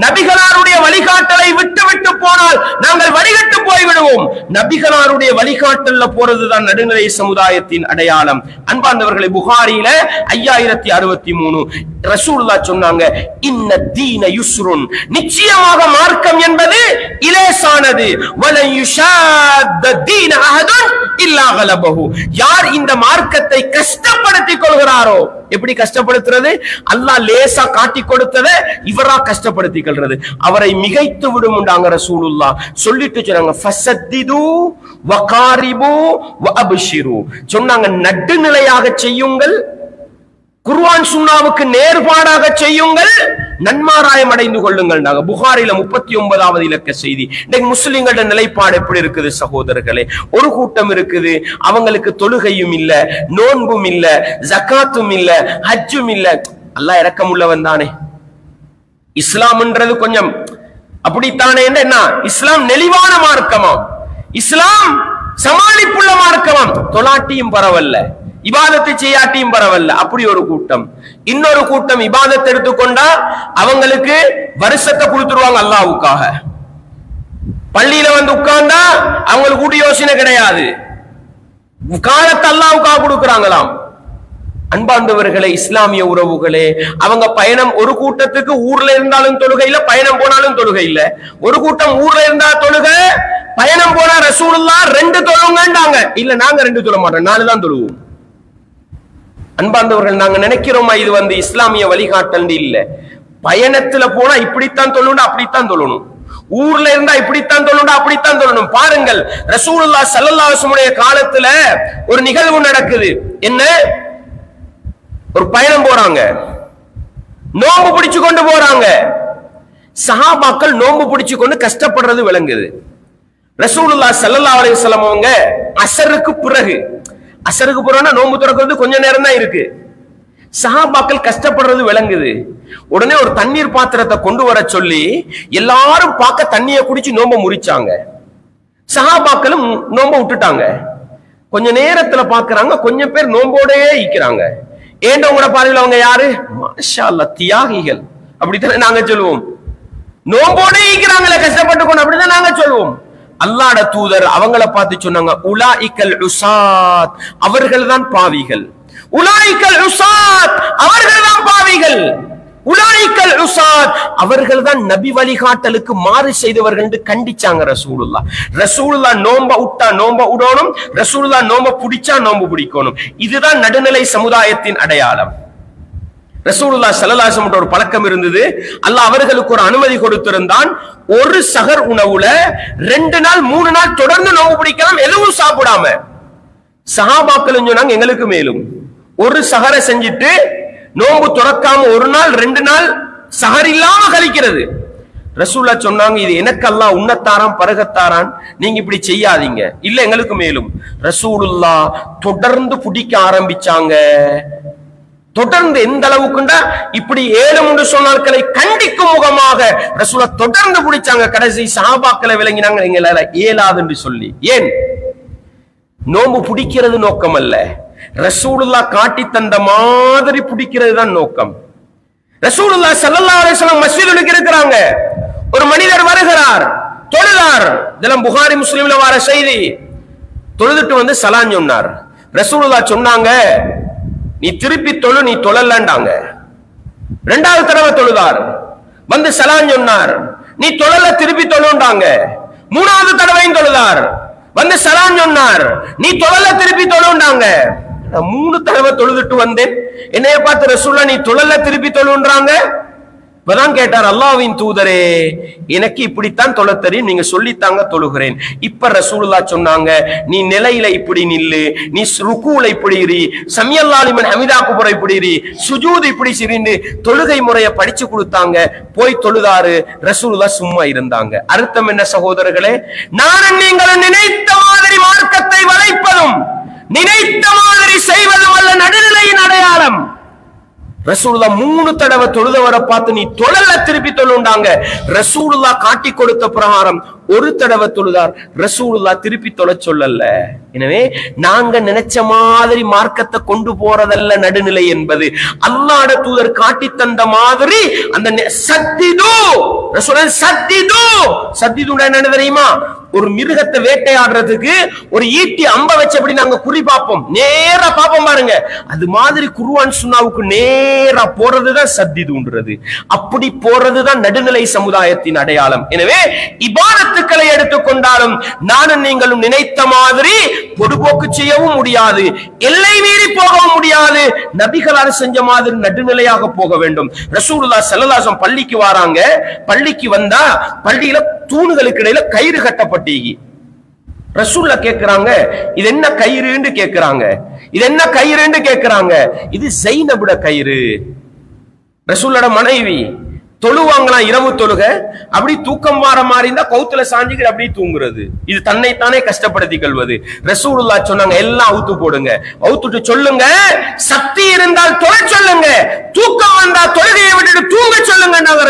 நபிகளாருடைய வழிகாட்டலை விட்டு விட்டு போனால் நாங்கள் வழிகட்டு போய்விடுவோம். நபிகளாருடைய வழிகாட்டல்ல போறதுதான் நடுநிலை சமுதாயத்தின் அடையாளம். அன்பார்ந்தவர்களை, புகாரியில 5063 ரசூலுல்லாஹ் சொன்னாங்க, இன்ன தீன யுஸ்ருன், நிச்சயமாக மார்க்கம் என்பது இலேசானது. வல யுஷாத்த தீன அஹதுன் இல்லா கலபஹு, யார் இந்த மார்க்கத்தை கஷ்டப்படுத்திக் கொள்கிறாரோ. எப்படி கஷ்டப்படுத்துறது? அல்லாஹ் லேசா காட்டி கொடுத்ததை இவரா கஷ்டப்படுத்திக் கொள்றது, அவரை மிகைத்து விடும் ரசூலுல்லாஹ் சொல்லிட்டு சொன்னாங்க, ஃபஸத்திது வகாரிபு வஅப்ஷிரு, சொன்னாங்க நடுநிலையாக செய்யுங்கள், குர்ஆன் சுன்னாவுக்கு நேர்பாடாக செய்யுங்கள், நன்மாராயம் அடைந்து கொள்ளுங்கள். புகாரில 39வது இலக்க செய்தி. இன்னைக்கு முஸ்லிம்களோட நிலைப்பாடு எப்படி இருக்குது சகோதரர்களே? ஒரு கூட்டம் இருக்குது, அவங்களுக்கு தொழுகையும் இல்ல, நோன்பும் இல்ல, ஜகாத்தும் இல்ல, ஹஜ்ஜும் இல்ல. அல்லாஹ் இரக்கமுள்ளவன் தானே. இஸ்லாம்ன்றது கொஞ்சம் அப்படித்தானே? என்ன இஸ்லாம் நெளிவான மார்க்கமா? இஸ்லாம் சமாளிப்புள்ள மார்க்கமா? தொலாட்டியும் பரவல்ல, இபாதத்தை செய்யாட்டியும் பரவல்ல. அப்படி ஒரு கூட்டம். இன்னொரு கூட்டம் இபாதத்தை எடுத்துக்கொண்டா அவங்களுக்கு வருஷத்தை கொடுத்துருவாங்க அல்லாஹ்வுக்காக. பள்ளியில வந்து உட்கார்ந்தா அவங்களுக்கு கூட்டி யோசனை கிடையாது, காலத்தை அல்லாஹ்வுக்காக கொடுக்கறாங்களாம். அன்பார்ந்தவர்களே, இஸ்லாமிய உறவுகளே, அவங்க பயணம் ஒரு கூட்டத்துக்கு ஊர்ல இருந்தாலும் தொழுகை இல்ல, பயணம் போனாலும் தொழுகை இல்ல. ஒரு கூட்டம் ஊர்ல இருந்தா தொழுகை, பயணம் போனா ரசூலுல்லாஹ் 2 தொழுங்கன்றாங்க. இல்ல, நாங்க 2 தொழ மாட்டோம், 4 தான் தொழுவோம். அன்பார்ந்தவர்கள், நாங்க நினைக்கிறோமா இது இஸ்லாமிய வழிகாட்டல் இல்ல. பயணத்துல போனா இப்படித்தான் தொழணும், அப்படித்தான் தொழணும். ஊர்ல இருந்தா இப்படித்தான் தொழணும், அப்படித்தான் தொழணும். பாருங்கள், ரசூலுல்லாஹ் ஸல்லல்லாஹு அலைஹி வஸல்லம் காலத்துல ஒரு நிகழ்வு நடக்குது. என்ன? ஒரு பயணம் போறாங்க, நோம்பு பிடிச்சு கொண்டு போறாங்க. சஹாபாக்கள் நோம்பு பிடிச்சு கொண்டு கஷ்டப்படுறது விளங்குது. ரசூலுல்லாஹ் ஸல்லல்லாஹு அலைஹி வஸல்லம் அவங்க அஸருக்கு பிறகு நோம்பு திறக்கிறது கொஞ்ச நேரம் தான் இருக்கு. சஹாபாக்கள் கஷ்டப்படுறது விளங்குது. உடனே ஒரு தண்ணீர் பாத்திரத்தை கொண்டு வர சொல்லி எல்லாரும் பார்க்க தண்ணியை குடிச்சு நோம்ப முறிச்சாங்க. சஹாபாக்களும் நோம்ப விட்டுட்டாங்க. கொஞ்ச நேரத்துல பாக்குறாங்க, கொஞ்சம் பேர் நோம்போடே ஈக்கிறாங்க. ஏண்டவங்களோட பார்வையில் அவங்க யாரு? மாஷா அல்லாஹ், தியாகிகள். அப்படித்தானே நாங்க சொல்லுவோம். நோம்போடே ஈக்கிறாங்களே கஷ்டப்பட்டு கொண்டு, அப்படிதான் நாங்க சொல்லுவோம். அல்லாஹ்வுடைய தூதர் அவங்கள பார்த்து சொன்னாங்க, உலாயிக்கல் உஸாத், அவர்கள் தான் பாவிகள். உலாயிக்கல் உஸாத், அவர்கள் தான் பாவிகள். உலாயிக்கல் உஸாத், அவர்கள் தான் நபி வழிகாட்டலுக்கு மாறு செய்தவர்கள் என்று கண்டிச்சாங்க ரசூலுல்லாஹ். ரசூலுல்லாஹ் நோம்ப விட்டா நோம்ப விடணும், ரசூலுல்லாஹ் நோம்ப பிடிச்சா நோம்பு பிடிக்கணும். இதுதான் நடுநிலை சமுதாயத்தின் அடையாளம். ரசூலுல்லாஹ் ஸல்லல்லாஹு அலைஹி வஸல்லம் ஒரு பழக்கம் இருந்தது. அல்லாஹ் அவர்களுக்கு ஒரு அனுமதி கொடுத்திருந்தான். ஒரு சஹர் உணவுல 2 நாள் 3 நாள் தொடர்ந்து நோம்பு பிடிக்கலாம், எதுவும் சாப்பிடாம. சஹாபாக்கள் சொன்னாங்க, எங்களுக்கு மேலும் ஒரு சஹரை செஞ்சிட்டு நோம்பு துறக்காம 1 நாள் 2 நாள் சஹர் இல்லாம கழிக்கிறது. ரசூலுல்லாஹ் சொன்னாங்க, இது எனக்கு அல்லாஹ் உன்னத்தாரான் பரகத்தாரான், நீங்க இப்படி செய்யாதீங்க. இல்ல, எங்களுக்கு மேலும். ரசூலுல்லாஹ் தொடர்ந்து பிடிக்க ஆரம்பிச்சாங்க. தொடர்ந்து எந்த அளவுக்குண்டா இப்படி 7 சொன்னார்களை கண்டிக்கும் முகமாக ரசூலுல்லாஹ் தொடர்ந்து பிடிச்சாங்க. கடைசி சஹாபாக்களை விளங்கினாங்க, எங்களால இயலாது என்று சொல்லி. ஏன்? நோம்பு பிடிக்கிறது நோக்கம் அல்ல, ரசூலுல்லாஹ் காட்டி தந்த மாதிரி பிடிக்கிறது தான் நோக்கம். ரசூலுல்லாஹ் ஸல்லல்லாஹு அலைஹி வஸல்லம் மஸ்ஜிதுக்கு இருக்கிறாங்க. ஒரு மனிதர் வருகிறார், தொழுதார். இதெல்லாம் புகாரி முஸ்லிம்ல வர செய்தி. தொழுதுட்டு வந்து சலாம் சொன்னார். ரசூலுல்லாஹ் சொன்னாங்க, நீ திருப்பி தொழு, நீ தொழலண்டாங்க. 2வது தடவை தொழுதார், வந்து சலாம் சொன்னார். நீ தொழல, திருப்பி தொழுண்டாங்க. 3வது தடவையும் தொழுதார், வந்து சலாம் சொன்னார். நீ தொழல, திருப்பி தொழுண்டாங்க. 3 தடவை தொழுதுட்டு வந்தேன், என்னைய பார்த்து ரசூலுல்லாஹ் நீ தொழல திருப்பி தொழுன்றாங்க. இப்பதான் கேட்டார், அல்லாஹ்வின் தூதரே, எனக்கு இப்படித்தான் தொழ தெரியும், நீங்க சொல்லித்தாங்க தொழுகிறேன். இப்ப ரசூலுல்லாஹ் சொன்னாங்க, நீ நிலையில இப்படி நில்லு, நீ ருக்கூல இப்படி இரு, சமியல்லாஹு லிமன் ஹமிதாக்கு போற இப்படி இரு, சுஜூத் இப்படி சிரிந்து தொழுகை முறையை படிச்சு கொடுத்தாங்க. போய் தொழுதாரு. ரசூலுல்லாஹ் சும்மா இருந்தாங்க. அர்த்தம் என்ன சகோதரர்களே? நானும் நீங்களும் நினைத்த மாதிரி மார்க்கத்தை வளைப்பதும் நினைத்த மாதிரி செய்வதும் அல்ல நடுநிலையின் அடையாளம். ரசூலுல்லாஹ் 3 தடவை தொழுதவரை பார்த்து நீ தொழல திருப்பி தொழுண்டாங்க. ரசூலுல்லாஹ் காட்டி கொடுத்த பிரகாரம் 1 தடவை தொழுதார். ரசூலுல்லாஹ் திருப்பி தொழ சொல்லல. எனவே நாங்க நினைச்ச மாதிரி மார்க்கத்தை கொண்டு போறதல்ல நடுநிலை என்பது. அல்லாஹ்வுடைய தூதர் காட்டி தந்த மாதிரி அந்த சத்திது, ரசூலுல்லாஹ் சத்திது என்ன தெரியுமா? ஒரு மிருகத்தை வேட்டையாடுறதுக்கு ஒரு ஈட்டி அம்ப வச்சு அப்படி நாங்க குறி பார்ப்போம், நேரா பார்ப்போம் பாருங்க. அது மாதிரி குர்ஆன் சுன்னாவுக்கு நேரா போறதுதான் சத்திதுன்றது. அப்படி போறதுதான் நடுநிலை சமுதாயத்தின் அடையாளம். எனவே இபாதத்துக்களை எடுத்துக்கொண்டாலும் நானும் நீங்களும் நினைத்த மாதிரி பொதுபோக்கு செய்யவும் முடியாது, எல்லை மீறி போகவும் முடியாது. நபிகளார் செஞ்ச மாதிரி நடுநிலையாக போக வேண்டும். ரசூலுல்லாஹ் ஸல்லல்லாஹு அலைஹி வஸல்லம் பள்ளிக்கு வராங்க. பள்ளிக்கு வந்தா பள்ளியில தூணுகளுக்கு இடையில கயிறு கட்டப்பட்டீங்க. ரசூலுல்லாஹ் கேக்குறாங்க, இது என்ன கயிறுன்னு கேக்குறாங்க. இது என்ன கயிறுன்னு கேட்கிறாங்க. இது ஸைனபுட கயிறு, ரசூலோட மனைவி. தொழுவாங்களாம் இரவு தொழுக, அப்படி தூக்கம் வார மாதிரி இருந்தா கவுத்துல சாஞ்சிக்கிட்டு அப்படி தூங்குறது. இது தன்னைத்தானே கஷ்டப்படுத்திக் கொள்வது. ரசூலுல்லாஹ் சொன்னாங்க எல்லாம் அவுத்து போடுங்க, அவுத்துட்டு சொல்லுங்க, சக்தி இருந்தால் தொழ சொல்லுங்க, தூக்கம் வந்தா தொழுகையை விட்டுட்டு தூங்க சொல்லுங்க.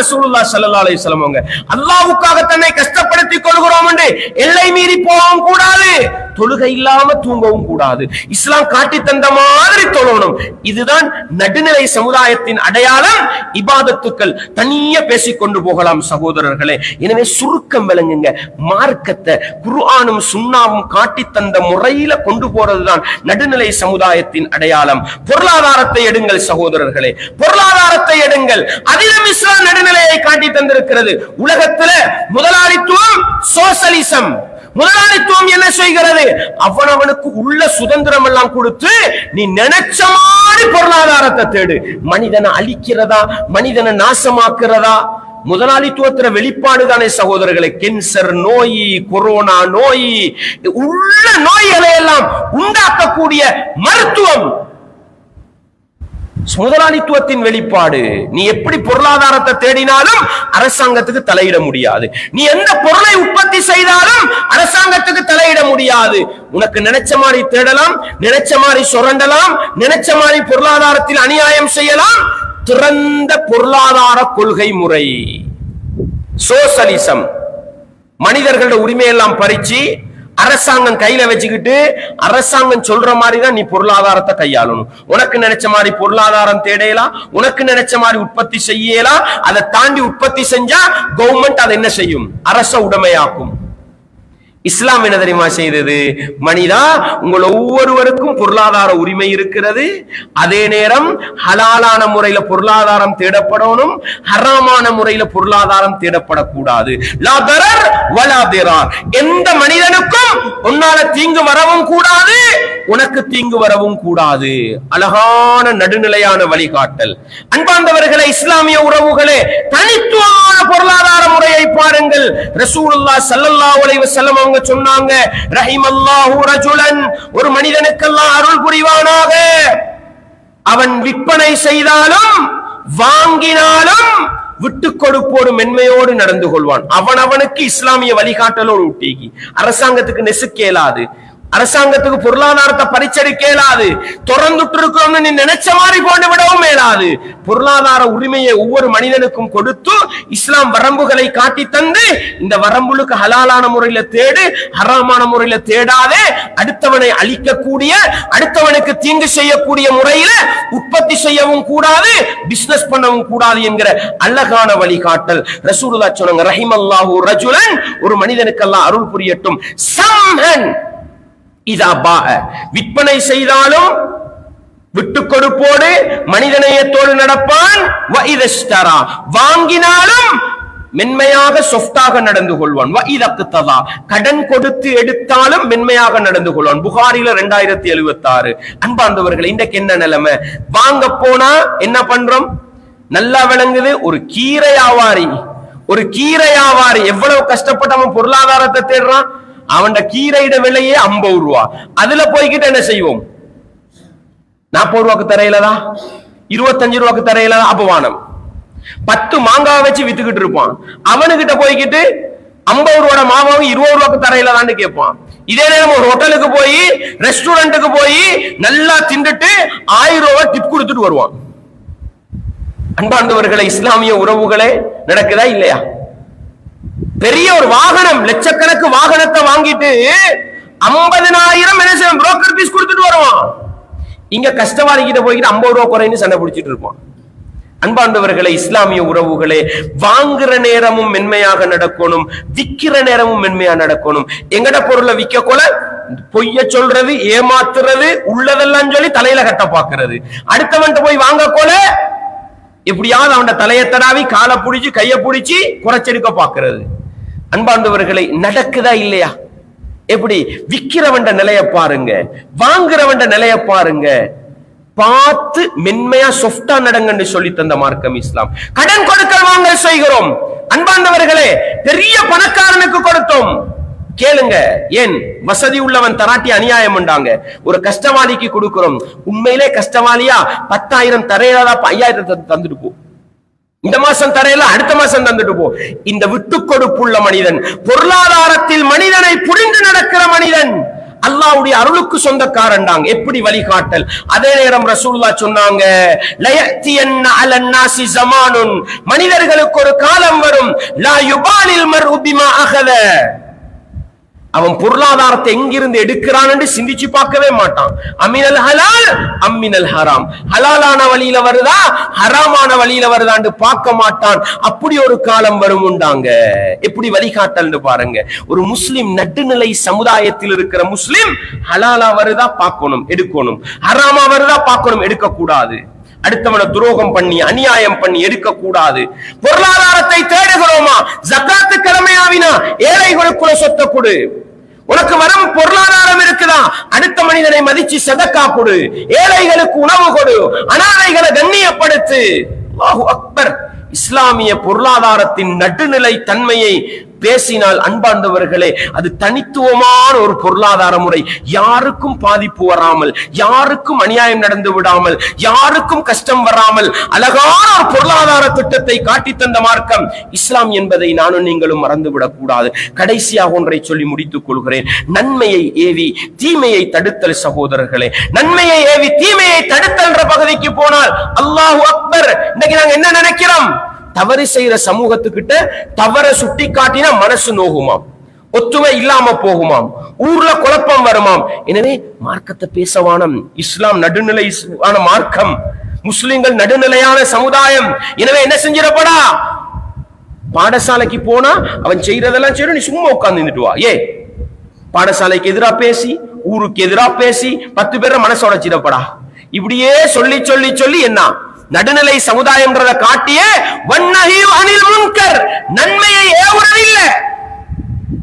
ரசூலுல்லாஹ் ஸல்லல்லாஹு அலைஹி வஸல்லம் அவங்க அல்லாஹ்வுக்காக தன்னை கஷ்டப்படுத்திக் கொள்கிறோம் என்று எல்லை மீறி போகவும் கூடாது, தொழுகை இல்லாம தூங்கவும் கூடாது. இஸ்லாம் காட்டி தந்த மாதிரி தொழணும். இதுதான் நடுநிலை சமுதாயத்தின் அடையாளம். இபாதத்துக்கள் தனியா பேசிக்கொண்டு போகலாம் சகோதரர்களே. எனவே சுருக்கம் விளங்குங்க. மார்க்கத்தை குர்ஆனும் சுன்னாவும் காட்டி தந்த முறையில கொண்டு போறதுதான் நடுநிலை சமுதாயத்தின் அடையாளம். பொருளாதாரத்தை எடுங்கள் சகோதரர்களே, பொருளாதாரத்தை எடுங்கள். அதிலும் இஸ்லாம் நடுநிலையை காட்டி தந்திருக்கிறது. உலகத்துல முதலாளித்துவம், சோசலிசம். முதலாளித்துவம் என்ன செய்கிறது? அவனவனுக்கு உள்ள சுதந்திரம் எல்லாம் கொடுத்து நீ நினைச்ச மாதிரி பொருளாதாரத்தை தேடு. மனிதனை அழிக்கிறதா, மனிதனை நாசமாக்குறதா? முதலாளித்துவத்திற வெளிப்பாடு தானே சகோதரர்களை. கேன்சர் நோய், கொரோனா நோய், உள்ள நோய்களை எல்லாம் உண்டாக்கக்கூடிய மருத்துவம் முதலாளித்துவத்தின் வெளிப்பாடு. நீ எப்படி பொருளாதாரத்தை தேடினாலும் அரசாங்கத்துக்கு தலையிட முடியாது. நீ எந்த பொருளை உற்பத்தி செய்தாலும் அரசாங்கத்துக்கு தலையிட முடியாது. உனக்கு நினைச்ச மாதிரி தேடலாம், நினைச்ச மாதிரி சுரண்டலாம், நினைச்ச மாதிரி பொருளாதாரத்தில் அநியாயம் செய்யலாம். திறந்த பொருளாதார கொள்கை முறை சோசலிசம். மனிதர்களோட உரிமையெல்லாம் பறிச்சு அரசாங்கம் கையில வச்சுக்கிட்டு அரசாங்கம் சொல்ற மாதிரி தான் நீ பொருளாதாரத்தை கையாளணும். உனக்கு நினைச்ச மாதிரி பொருளாதாரம் தேடலாம், உனக்கு நினைச்ச மாதிரி உற்பத்தி செய்யலாம். அதை தாண்டி உற்பத்தி செஞ்சா கவர்மெண்ட் அதை என்ன செய்யும்? அரச உடைமையாக்கும். இஸ்லாம் என்ன தெரியுமா செய்தது? மனிதா, உங்கள் ஒவ்வொருவருக்கும் பொருளாதார உரிமை இருக்கிறது. அதே நேரம் ஹலாலான முறையில பொருளாதாரம் தேடப்படணும், ஹராமான முறையில பொருளாதாரம் தேடப்படக்கூடாது. லா தரர் வலா திரார். எந்த மனிதனுக்கும் உன்னால தீங்கு வரவும் கூடாது, உனக்கு தீங்கு வரவும் கூடாது. அழகான நடுநிலையான வழிகாட்டல். அன்பார்ந்தவர்களே, இஸ்லாமிய உறவுகளே, தனித்துவமான பொருளாதார முறையை பாருங்கள். ரசூலுல்லாஹ் ஸல்லல்லாஹு அலைஹி வஸல்லம் அவங்க சொன்னாங்க, ரஹிமல்லாஹு ரஜுலன், ஒரு மனிதனுக்கு அல்லாஹ் அருள் புரிவானாக, அவன் விற்பனை செய்தாலும் வாங்கினாலும் விட்டு கொடுப்போடு மென்மையோடு நடந்து கொள்வான். அவனுக்கு இஸ்லாமிய வழிகாட்டலோடு ஊட்டிக்கி. அரசாங்கத்துக்கு நெசுக்கேலாது, அரசாங்கத்துக்கு பொருளாதாரத்தை பறிச்சடிக்க இயலாது, திறந்துட்டு இருக்கோம்னு நீ நினைச்ச மாதிரி போட்டு விடவும் மேலாது. பொருளாதார உரிமையை ஒவ்வொரு மனிதனுக்கும் கொடுத்து இஸ்லாம் வரம்புகளை காட்டி தந்து, இந்த வரம்புகளுக்கு ஹலாலான முறையில தேடு, ஹராமான முறையில தேடாதே. அடுத்தவனை அழிக்கக்கூடிய, அடுத்தவனுக்கு தீங்கு செய்யக்கூடிய முறையில உற்பத்தி செய்யவும் கூடாது, பிசினஸ் பண்ணவும் கூடாது என்கிற அழகான வழிகாட்டல் ரசூலுல்லாஹ் சொன்னாங்க. ரஹிமல்லாஹு ரஜுலன், ஒரு மனிதனுக்கு அல்லாஹ் அருள் புரியட்டும். சம்ஹன் இதா பாஅ, விற்பனை செய்தாலும் விட்டு கொடுப்போடு மனிதநேயத்தோடு நடப்பான். வ இதஷ்தரா, வாங்கினாலும் மென்மையாக சொஃப்டாக நடந்து கொள்வான். வ இதக்ததா, கடன் கொடுத்து எடுத்தாலும் மென்மையாக நடந்து கொள்வான். புகாரில 2076. அன்பார்ந்தவர்களே, இன்றைக்கு என்ன நிலைமை? வாங்க போனா என்ன பண்றோம்? நல்லா விளங்குது. ஒரு கீரை வியாபாரி எவ்வளவு கஷ்டப்பட்டு அவன் பொருளாதாரத்தை தேடுறான். அவன் கீரையிட விலையே 50 ரூபா. அதுல போய்கிட்டு என்ன செய்வோம்? 40 ரூபாய்க்கு தரையிலதா, 25 ரூபாய்க்கு தரையிலதா அபவானம். 10 மாங்காய் வச்சு வித்துக்கிட்டு இருப்பான். அவனுக்கிட்ட போய்கிட்டு 50 ரூபாய் மாவாவும் 20 ரூபாய்க்கு தரையிலதான்னு கேட்பான். இதே நேரம் ஒரு ஹோட்டலுக்கு போய், ரெஸ்டாரண்ட்டுக்கு போய் நல்லா தின்னுட்டு 1000 ரூபாய் டிப் கொடுத்துட்டு வருவான். அன்பார்ந்தவர்களே, இஸ்லாமிய உறவுகளே, நடக்குதா இல்லையா? பெரிய ஒரு வாகனம், லட்சக்கணக்கு வாகனத்தை வாங்கிட்டு 50,000 என்ன செய்யும்? புரோக்கர் பீஸ் கொடுத்துட்டு வருவான். இங்க கஷ்டவாதி கிட்ட போய்கிட்டு 50 ரூபாய் குறைன்னு சண்டை பிடிச்சிட்டு இருப்பான். அன்பார்ந்தவர்களே, இஸ்லாமிய உறவுகளே, வாங்குற நேரமும் மென்மையாக நடக்கணும், விக்கிற நேரமும் மென்மையா நடக்கணும். எங்கட பொருளை விற்க கொல பொய்ய சொல்றது, ஏமாத்துறது, உள்ளதெல்லாம் சொல்லி தலையில கட்ட பாக்குறது. அடுத்தவன் போய் வாங்க கொல எப்படியாவது அவன் தலையை தடாவி காலை பிடிச்சு கையை பிடிச்சி குறைச்செடுக்க பாக்குறது. அன்பார்ந்தவர்களை, நடக்குதா இல்லையா? எப்படி? விக்கிறவன் நிலைய பாருங்க, வாங்குறவன் நிலைய பாருங்க. பார்த்து மென்மையா சொஃப்டா நடங்கன்னு சொல்லி தந்த மார்க்கம் இஸ்லாம். கடன் கொடுக்கல் வாங்கல் செய்கிறோம். அன்பார்ந்தவர்களே, பெரிய பணக்காரனுக்கு கொடுத்தோம், கேளுங்க. ஏன் வசதி உள்ளவன் தராட்டி அநியாயம் உண்டாங்க. ஒரு கஷ்டவாளிக்கு கொடுக்கிறோம், உண்மையிலே கஷ்டவாளியா 10,000 தரையிலா 5,000 தந்துட்டு போ, இந்த மாசம் தரையில அடுத்த மாசம் தந்துட்டு போ. இந்த விட்டு கொடுப்புள்ள மனிதன், பொருளாதாரத்தில் மனிதனை புரிந்து நடக்கிற மனிதன், அல்லாஹ்வுடைய அருளுக்கு சொந்தக்காரன்டாங்க. எப்படி வழிகாட்டல். அதே நேரம் ரசூலுல்லாஹ் சொன்னாங்க, லயத்தியன்ன அலன்னாசி ஸமானுன், மனிதர்களுக்கு ஒரு காலம் வரும், லா யுபாலில் மர்உ பிமா அகத, அவன் பொருளாதாரத்தை எங்கிருந்து எடுக்கிறான் என்று சிந்திச்சு பார்க்கவே மாட்டான். அமினல் ஹலால் அம்மினல் ஹராம், ஹலாலான வழியில வருதா ஹராமான வழியில வருதான்னு பார்க்க மாட்டான். அப்படி ஒரு காலம் வரும் உண்டாங்க. எப்படி வழிகாட்டல்னு பாருங்க. ஒரு முஸ்லிம், நடுநிலை சமுதாயத்தில் இருக்கிற முஸ்லிம், ஹலாலா வருதா பார்க்கணும் எடுக்கணும், ஹராமா வருதா பார்க்கணும் எடுக்க கூடாது. அடுத்தவனை துரோகம் பண்ணி அநியாயம் பண்ணி எடுக்க கூடாது. பொருளாதாரத்தை தேடுகிறோமா, ஜகாத்து கடமையாவினா ஏழைகளுக்குள்ள சொத்தை கொடு. உனக்கு வரும் பொருளாதாரம் இருக்குதா, அடுத்த மனிதனை மதிச்சு சதக்கா கொடு, ஏழைகளுக்கு உணவு கொடு, அனாதைகளை கண்ணியப்படுத்து. அல்லாஹு அக்பர். இஸ்லாமிய பொருளாதாரத்தின் நடுநிலை தன்மையை பேசினால் அன்பார்ந்தவர்களே, அது தனித்துவமான ஒரு பொருளாதார முறை. யாருக்கும் பாதிப்பு வராமல், யாருக்கும் அநியாயம் நடந்து விடாமல், யாருக்கும் கஷ்டம் வராமல் அழகான ஒரு பொருளாதார திட்டத்தை காட்டி தந்த மார்க்கம் இஸ்லாம் என்பதை நானும் நீங்களும் மறந்துவிடக் கூடாது. கடைசியாக ஒன்றை சொல்லி முடித்துக் கொள்கிறேன். நன்மையை ஏவி தீமையை தடுத்தல். சகோதரர்களே, நன்மையை ஏவி தீமையை தடுத்தல் பகுதிக்கு போனால் அல்லாஹு அக்பர். இன்னைக்கு நாங்க என்ன நினைக்கிறோம், தவறு செய்யற சமூகத்துக்கிட்ட தவற சுட்டி காட்டினா மனசு நோகுமாம், ஒத்துமை இல்லாம போகுமாம், ஊர்ல குழப்பம் வருமாம். எனவே மார்க்கத்தை பேசவானம். இஸ்லாம் நடுநிலையான மார்க்கம், முஸ்லிம்கள் நடுநிலையான சமுதாயம். எனவே என்ன செஞ்சிடப்படா, பாடசாலைக்கு போனா அவன் செய்யறதெல்லாம் செய்ய, நீ சும்மா உட்கார்ந்து நின்றுட்டு வா. பாடசாலைக்கு எதிரா பேசி, ஊருக்கு எதிரா பேசி 10 பேரை மனசு உடைச்சிடப்படா. இப்படியே சொல்லி சொல்லி சொல்லி என்ன நடுநிலை சமுதாயம்ன்றத காட்டிய வன்னஹி அனில் முன்கர், நன்மையை ஏவுறதில்ல,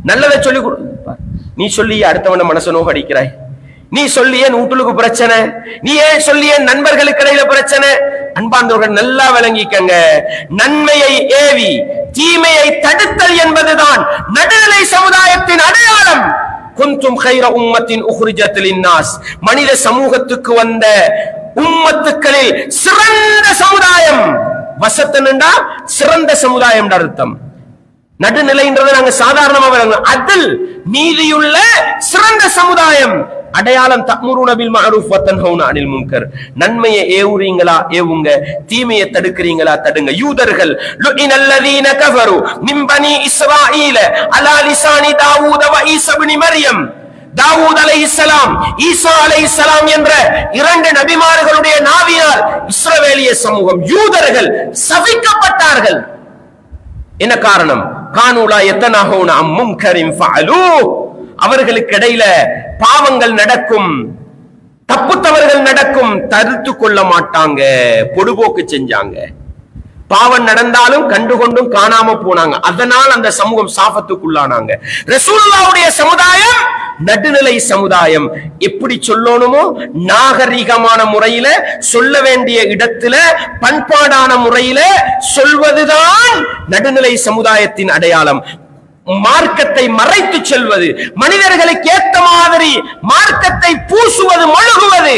நல்லதை சொல்லி நீ சொல்லி அடுத்தவன மனச நோகடிக்கிறாய். நீ சொல்லியே வீட்டுக்கு பிரச்சனை, நீ ஏன் சொல்லியே நண்பர்களுக்கு இடையில பிரச்சனை. அன்பார்ந்தவர்கள் நல்லா விளங்கிக்கங்க, நன்மையை ஏவி தீமையை தடுத்தல் என்பதுதான் நடுநிலை சமுதாயத்தின் அடையாளம். குந்தும் கைர உம்மத்தின் உஹ்ரிஜத் லின்னாஸ், மனித சமூகத்துக்கு வந்த உம்மத்துக்களில் சிறந்த சமுதாயம். வசத்தன்டா சிறந்த சமுதாயம் அர்த்தம். நடுநிலைன்றதை நாங்க சாதாரணமா விளங்கணும். அதில் நீதியுள்ள சிறந்த சமுதாயம் அடையாளம். தஅமுருன பில் மஅரூஃப் வ தன்ஹவுன அனில் முன்கர், நன்மையை ஏவுறீங்களா ஏவுங்க, தீமையை தடுக்கிறீங்களா தடுங்க. யூதர்கள் லுஇனல்லதீன கஃபரு மின் பனி இஸ்ராயீல அலா லிசானி தாவூத வ ஈஸா இப்னு மர்யம், தாவூத் அலைஹிஸ்ஸலாம் ஈசா அலைஹிஸ்ஸலாம் என்ற 2 நபிமார்களுடைய நாவினால் இஸ்ரவேலிய சமூகம், யூதர்கள் சபிக்கப்பட்டார்கள். என்ன காரணம்? கானூலா யத்தனஹூன அம் முன்கரின் ஃபஅலூ, அவர்களுக்கு இடையில பாவங்கள் நடக்கும், தப்பு தவறுகள் நடக்கும், தடுத்து கொள்ள மாட்டாங்க, பொடுபோக்கு செஞ்சாங்க. பாவம் நடந்தாலும் கண்டுகொண்டும் காணாம போனாங்க. அதனால் அந்த சமூகம் சாபத்துக்குள்ளானாங்க. ரசூலுல்லாஹ்வுடைய சமுதாயம் நடுநிலை சமுதாயம். எப்படி சொல்லணுமோ நாகரிகமான முறையில, சொல்ல வேண்டிய இடத்துல பண்பாடான முறையில சொல்வதுதான் நடுநிலை சமுதாயத்தின் அடையாளம். மார்க்கத்தை மறைத்து செல்வது, மனிதர்களுக்கு ஏத்த மாதிரி மார்க்கத்தை பூசுவது, மொழுகுவது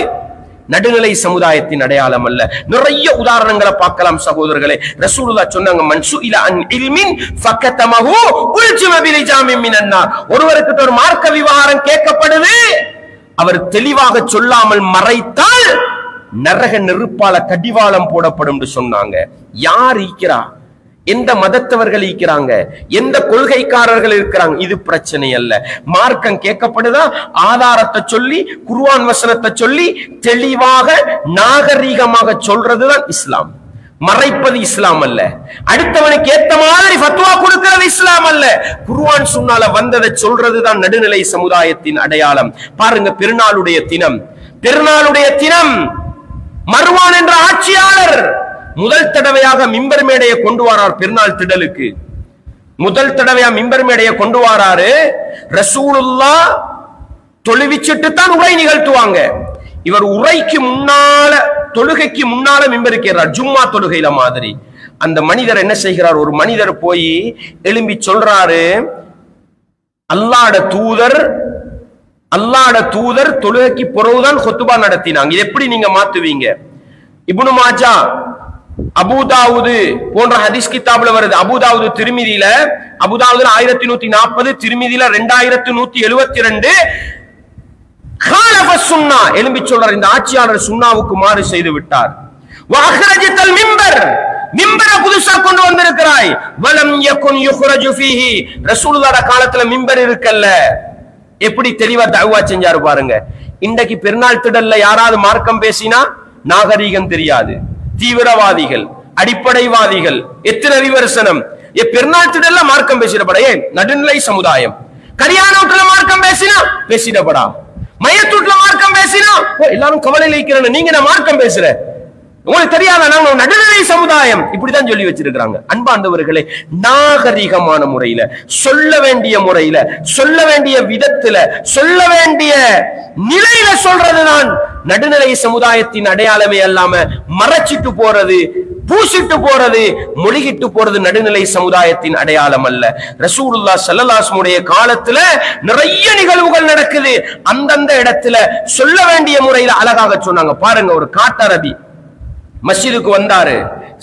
நடுநிலை சமுதாயத்தின் அடையாளம் அல்ல. நிறைய உதாரணங்களை பார்க்கலாம் சகோதரர்களே. ரசூலுல்லாஹ் சொன்னாங்க, மன் சுஇல அன் இல்மின் ஃபகதமஹு உல்ஜிம பிலிஜாமின் மினன் நார், ஒருவருக்கு ஒரு மார்க்க விவகாரம் கேட்கப்படுது, அவர் தெளிவாக சொல்லாமல் மறைத்தால் நரக நெருப்பால கடிவாளம் போடப்படும் என்று சொன்னாங்க. யார் ஈக்கிறா, எந்த மதத்தவர்கள் இருக்கிறாங்க, எந்த கொள்கைக்காரர்கள் இருக்கிறாங்க, இது பிரச்சனை அல்ல. மார்க்கம் கேட்கப்படுதா, ஆதாரத்தை சொல்லி குர்ஆன் வசனத்தை சொல்லி தெளிவாக நாகரீகமாக சொல்றதுதான் இஸ்லாம். மறைப்பது இஸ்லாம் அல்ல. அடுத்தவனுக்கு ஏத்த மாதிரி ஃபத்வா கொடுக்கிறது இஸ்லாம் அல்ல. குர்ஆன் சுன்னால வந்ததை சொல்றதுதான் நடுநிலை சமுதாயத்தின் அடையாளம். பாருங்க, பெருநாளுடைய தினம் மர்வான் என்ற ஆட்சியாளர் முதல் தடவையாக மிம்பர் மேடையை கொண்டு வரார். பெருநாள் திடலுக்கு முதல் தடவையா மிம்பர் மேடையை கொண்டு வராரு. ரசூலுல்லாஹ் தொழுவிச்சிட்டு தான் உரை நிகழ்த்துவாங்க. இவர் உரைக்கு முன்னால, தொழுகைக்கு முன்னால மிம்பருக்கு ஏறார், ஜும்மா தொழுகையில மாதிரி. அந்த மனிதர் என்ன செய்கிறார், ஒரு மனிதர் போய் எழும்பி சொல்றாரு, அல்லாஹ்வுடைய தூதர் தொழுகைக்கு பிறகுதான் குத்பா நடத்தினாங்க. இது எப்படி நீங்க மாத்துவீங்க? இப்னு மாஜா, அபூதாவுது போன்ற ஹதீஸ் கிதாபுல வருது. அபூதாவுது திர்மிதியில 1140, திர்மிதியில 2172 காலஃப சுன்னா எழும்பி சொல்றார், இந்த ஆட்சியாளர் சுன்னாவுக்கு மாறு செய்து விட்டார். வஅக்ரஜத்தல் மிம்பர், மிம்பரை புதுசா கொண்டு வந்திருக்கிறாய். வலம் யகுன் யுக்ரஜு ஃபீஹி, ரசூலுல்லாஹ் காலத்துல மிம்பர் இருக்கல்ல. எப்படி தெளிவா தஅவா செஞ்சாரு பாருங்க. இன்றைக்கு பெருநாள் திடல்ல யாராவது மார்க்கம் பேசினா நாகரீகம் தெரியாது, தீவிரவாதிகள், அடிப்படைவாதிகள், எத்தனை விமர்சனம். பெருநாள் திடல்ல மார்க்கம் பேசிடப்பட, நடுநிலை சமுதாயம். கல்யாணத்துல மார்க்கம் பேசினா பேசிடப்படா, மையத்தூட்ல மார்க்கம் பேசினா எல்லாரும் கவலையில இருக்கிறாங்க, நீங்க நான் மார்க்கம் பேசுற, உங்களுக்கு தெரியாத நாங்க நடுநிலை சமுதாயம், இப்படிதான் சொல்லி வச்சிருக்கிறாங்க. அன்பார்ந்தவர்களே, நாகரிகமான முறையில, சொல்ல வேண்டிய முறையில, சொல்ல வேண்டிய விதத்துல, சொல்ல வேண்டிய நிலையில சொல்றதுதான் நடுநிலை சமுதாயத்தின் அடையாளமே அல்லாம மறைச்சிட்டு போறது, பூசிட்டு போறது, மொழிகிட்டு போறது நடுநிலை சமுதாயத்தின் அடையாளம் அல்ல. ரசூலுல்லாஹ் ஸல்லல்லாஹு அலைஹி வஸல்லம் காலத்துல நிறைய நிகழ்வுகள் நடக்குது. அந்தந்த இடத்துல சொல்ல வேண்டிய முறையில அழகாக சொன்னாங்க. பாருங்க, ஒரு காட்டரபி மஸ்ஜிதுக்கு வந்தாரு,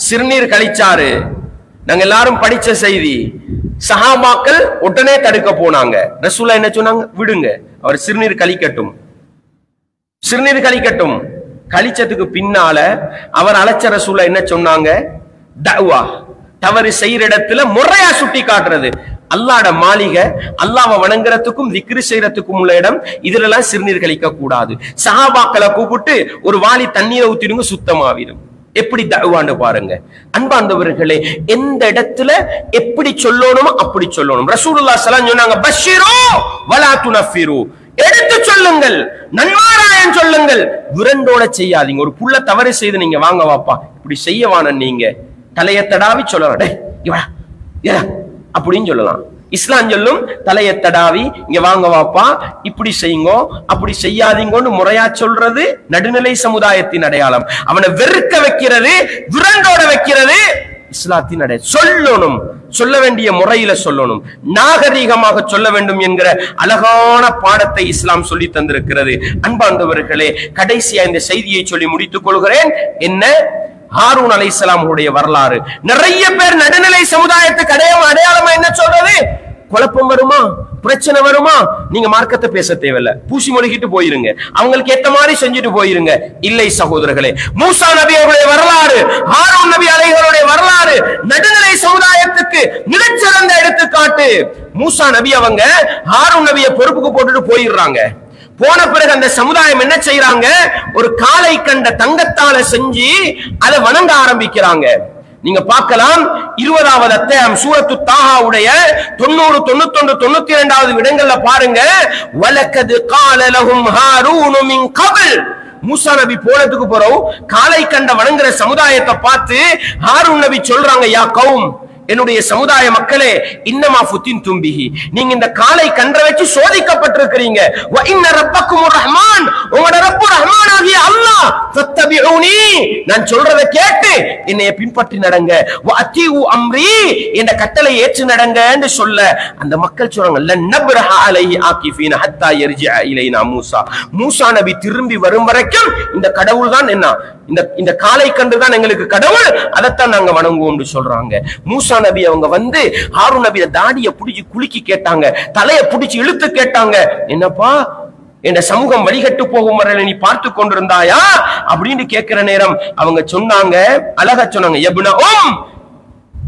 சிறுநீர் கழிச்சாரு. நாங்க எல்லாரும் படிச்ச செய்தி. சஹாபாக்கள் உடனே தடுக்க போனாங்க. ரசூலுல்லாஹ் என்ன சொன்னாங்க? விடுங்க, அவர் சிறுநீர் கழிக்கட்டும், சிறுநீர் கழிக்கட்டும். கழிச்சதுக்கு பின்னால அவர் அழைச்ச ரசூலுல்லாஹ் என்ன சொன்னாங்க? தஅவா, தவறு செய்யற இடத்துல முறையா சுட்டி காட்டுறது. அல்லாஹ்ட மாளிகை, அல்லாஹ்வை வணங்குறதுக்கும் திக்ரு செய்யறதுக்கும் உள்ள இடம், இதுல எல்லாம் சிறுநீர் கழிக்க கூடாது. சஹாபாக்களை கூப்பிட்டு ஒரு வாளி தண்ணீரை ஊத்திடுங்க, சுத்தமாவிடும். எப்படி தஅவான்னு பாருங்க. அன்பார்ந்தவர்களே, எந்த இடத்துல எப்படி சொல்லணுமோ அப்படி சொல்லணும். ரசூலுல்லாஹ் ஸல்லல்லாஹு அலைஹி வஸல்லம் சொன்னாங்க, பஷ்ஷிரு வலா துனஃபிரு, எடுத்து சொல்லுங்கள், நன்மாராயம் சொல்லுங்கள், விரண்டோட செய்யாதீங்க. ஒரு புள்ள தவறு செய்து நீங்க வாங்க வாப்பா இப்படி செய்யவான, நீங்க தலையை தடாவி சொல்லலாம், அப்படின்னு சொல்லலாம். இஸ்லாம் சொல்லும், தலையை தடாவி இங்க வாங்க வாப்பா இப்படி செய்யுங்க அப்படி செய்யாதீங்கன்னு முறையா சொல்றது நடுநிலை சமுதாயத்தின் அடையாளம். அவனை வெறுக்க வைக்கிறது, விரண்டோட வைக்கிறது இஸ்லாத்தின் அடையாளம். சொல்லணும், சொல்ல வேண்டிய முறையில சொல்லணும், நாகரீகமாக சொல்ல வேண்டும் என்கிற அழகான பாடத்தை இஸ்லாம் சொல்லி தந்திருக்கிறது. அன்பார்ந்தவர்களே, கடைசியா இந்த செய்தியை சொல்லி முடித்துக் கொள்கிறேன். என்ன? ஹாரூன் அலைஹிஸ்ஸலாம் உடைய வரலாறு. நிறைய பேர் நடுநிலை சமுதாயத்துக்கு அடையாளமா என்ன சொல்றது? குழப்பம் வருமா, பிரச்சனை வருமா, நீங்க மார்க்கத்தை பேச தேவையில்ல, பூசி மொழிகிட்டு போயிருங்க, அவங்களுக்கு ஏத்த மாதிரி செஞ்சுட்டு போயிருங்க. இல்லை சகோதரர்களே, மூசா நபி அவருடைய வரலாறு, ஹாரூன் நபி அலைஹிஸ்ஸலாமுடைய வரலாறு நடுநிலை சமுதாயத்துக்கு மிகச்சிறந்த எடுத்துக்காட்டு. மூசா நபி அவங்க ஹாரூன் நபியை பொறுப்புக்கு போட்டுட்டு போயிடுறாங்க. போன பிறகு அந்த சமுதாயம் என்ன செய்யறாங்க? ஒரு காளை கண்ட தங்கத்தால செஞ்சு அதை வணங்க ஆரம்பிக்கிறாங்க. நீங்க பார்க்கலாம், 20வது அத்தியாயம் சூரத்து தாஹாவுடைய 90, 91, 92வது இடங்கள்ல பாருங்க. வலக்கது கால லஹும் ஹாரூனு மின் கப்ல், மூசா நபி போனதுக்கு பிறகு காளை கண்ட வணங்குற சமுதாயத்தை பார்த்து ஹாரூன் நபி சொல்றாங்க, யா கௌம், என்னுடைய சமுதாய மக்களே, இன்னமா ஃபுத்தின்தும் பிஹி, நீங்க இந்த காளை கன்றை வச்சு சோதிக்கப்பட்டிருக்கிறீங்க. வ இன்ன ரப்பக்குமுர் ரஹ்மான், உங்களோட ரப்பு ரஹ்மான் ஆகிய அல்லாஹ். ஃபத்தபிஊனி, நான் சொல்றதை கேட்டு என்னைய பின்பற்றி நடங்க. வ அத்தீஉ அம்ரி, என்ற கட்டளை ஏற்று நடங்கன்னு சொல்ல அந்த மக்கள் சொல்றாங்க, லன் நப்ரஹ அலைஹி ஆகிஃபீன ஹத்தா யர்ஜிஅ இலைனா மூசா, மூசா நபி திரும்பி வரும் வரைக்கும் இந்த கடவுள் தான் என்ன, இந்த காளை கன்று தான் எங்களுக்கு கடவுள், அதைத்தான் நாங்க வணங்குவோம்னு சொல்றாங்க. மூசா நபி அவங்க வந்து ஹாரூன் நபிய தாடியை பிடிச்சி குலுக்கி கேட்டாங்க, தலையை பிடிச்சி இழுத்து கேட்டாங்க, என்னப்பா என்ற சமூகம் வழிகட்டு போகும் வரை நீ பார்த்து கொண்டிருந்தாயா அப்படின்னு கேட்கிற நேரம் அவங்க சொன்னாங்க, அழகா சொன்னாங்க, யப்ன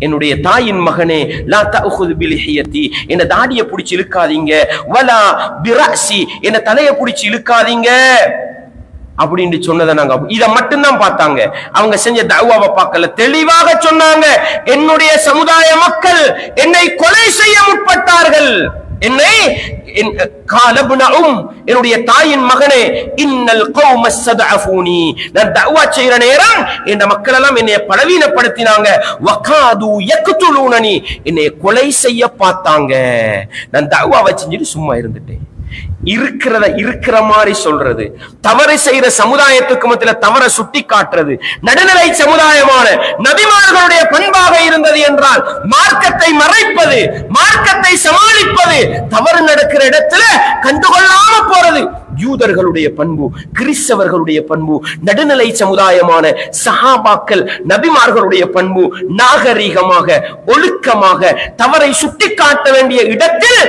என்னுடைய தாயின் மகனே, லா தஅஹுது பிலிஹியதி, என்ன தாடியை பிடிச்சி இழுக்காதீங்க, வலா பிரஸி, என்ன தலையை பிடிச்சி இழுக்காதீங்க அப்படின்னு சொன்னதை நாங்க இத மட்டும்தான் பார்த்தாங்க. அவங்க செஞ்ச தஅவாவை பார்க்கல. தெளிவாக சொன்னாங்க, என்னுடைய சமுதாய மக்கள் என்னை கொலை செய்ய முற்பட்டார்கள். என்னை என்னுடைய தாயின் மகனே, இன்னல் கௌம ஸதஅஃபூனி, நான் தஅவா செய்யற நேரம் இந்த மக்கள் எல்லாம் என்னை பலவீனப்படுத்தினாங்க. வகாது யக்துலூனனி, என்னை கொலை செய்ய பார்த்தாங்க. நான் தஅவாவை செஞ்சுட்டு சும்மா இருந்துட்டேன். இருக்கிற மாதிரி சொல்றது, தவறு செய்யற சமுதாயத்துக்கு மத்தியில தவற சுட்டி காட்டுறது நடுநிலை சமுதாயமான நபிமார்களுடைய பண்பாக இருந்தது என்றால், மார்க்கத்தை மறைப்பது, மார்க்கத்தை சமாளிப்பது, தவறு நடக்கிற இடத்துல கண்டுகொள்ளாம போறது யூதர்களுடைய பண்பு, கிறிஸ்தவர்களுடைய பண்பு. நடுநிலை சமுதாயமான சஹாபாக்கள் நபிமார்களுடைய பண்பு நாகரீகமாக, ஒழுக்கமாக, தவறை சுட்டிக்காட்ட வேண்டிய இடத்தில்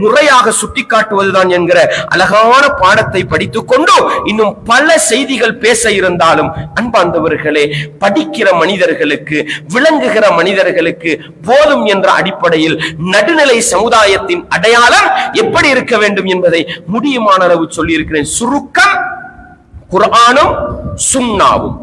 முறையாக சுட்டிக்காட்டுவதுதான் என்கிற அழகான பாடத்தை படித்துக் கொண்டு இன்னும் பல செய்திகள் பேச இருந்தாலும், அன்பார்ந்தவர்களே, படிக்கிற மனிதர்களுக்கு, விளங்குகிற மனிதர்களுக்கு போதும் என்ற அடிப்படையில் நடுநிலை சமுதாயத்தின் அடையாளம் எப்படி இருக்க வேண்டும் என்பதை முடியுமான அளவு சொல்லி இருக்கிறேன். சுருக்கம் குர்ஆனும் சுன்னாவும்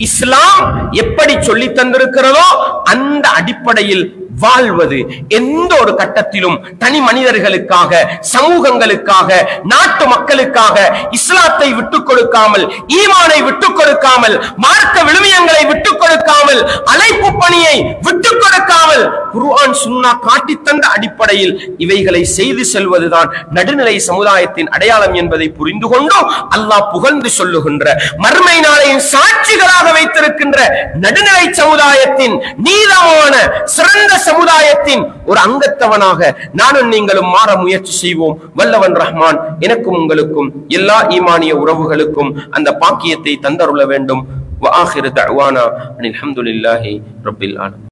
இஸ்லாம் எப்படி சொல்லி தந்திருக்கிறதோ அந்த அடிப்படையில் வாழ்வது. எந்த ஒரு கட்டத்திலும் தனி மனிதர்களுக்காக, சமூகங்களுக்காக, நாட்டு மக்களுக்காக இஸ்லாத்தை விட்டுக் கொடுக்காமல், ஈமானை விட்டுக் கொடுக்காமல், மார்க்க விழுமியங்களை விட்டுக் கொடுக்காமல், அழைப்பு பணியை விட்டுக் கொடுக்காமல் குர்ஆன் சுன்னா காட்டித்தந்த அடிப்படையில் இவைகளை செய்து செல்வதுதான் நடுநிலை சமுதாயத்தின் அடையாளம் என்பதை புரிந்து கொண்டு அல்லாஹ் புகழ்ந்து சொல்லுகின்ற, மறுமை நாளையின் சாட்சிகளாக வைத்திருக்கின்ற நடுநிலை சமுதாயத்தின் நீதமான சிறந்த சமுதாயத்தின் ஒரு அங்கத்தவனாக நானும் நீங்களும் மாற முயற்சி செய்வோம். வல்லவன் ரஹ்மான் எனக்கும் உங்களுக்கும் எல்லா ஈமானிய உறவுகளுக்கும் அந்த பாக்கியத்தை தந்தருள வேண்டும். வஆகிரு தஅவானா அனில் ஹம்துலில்லாஹி ரப்பில் ஆலமீன்.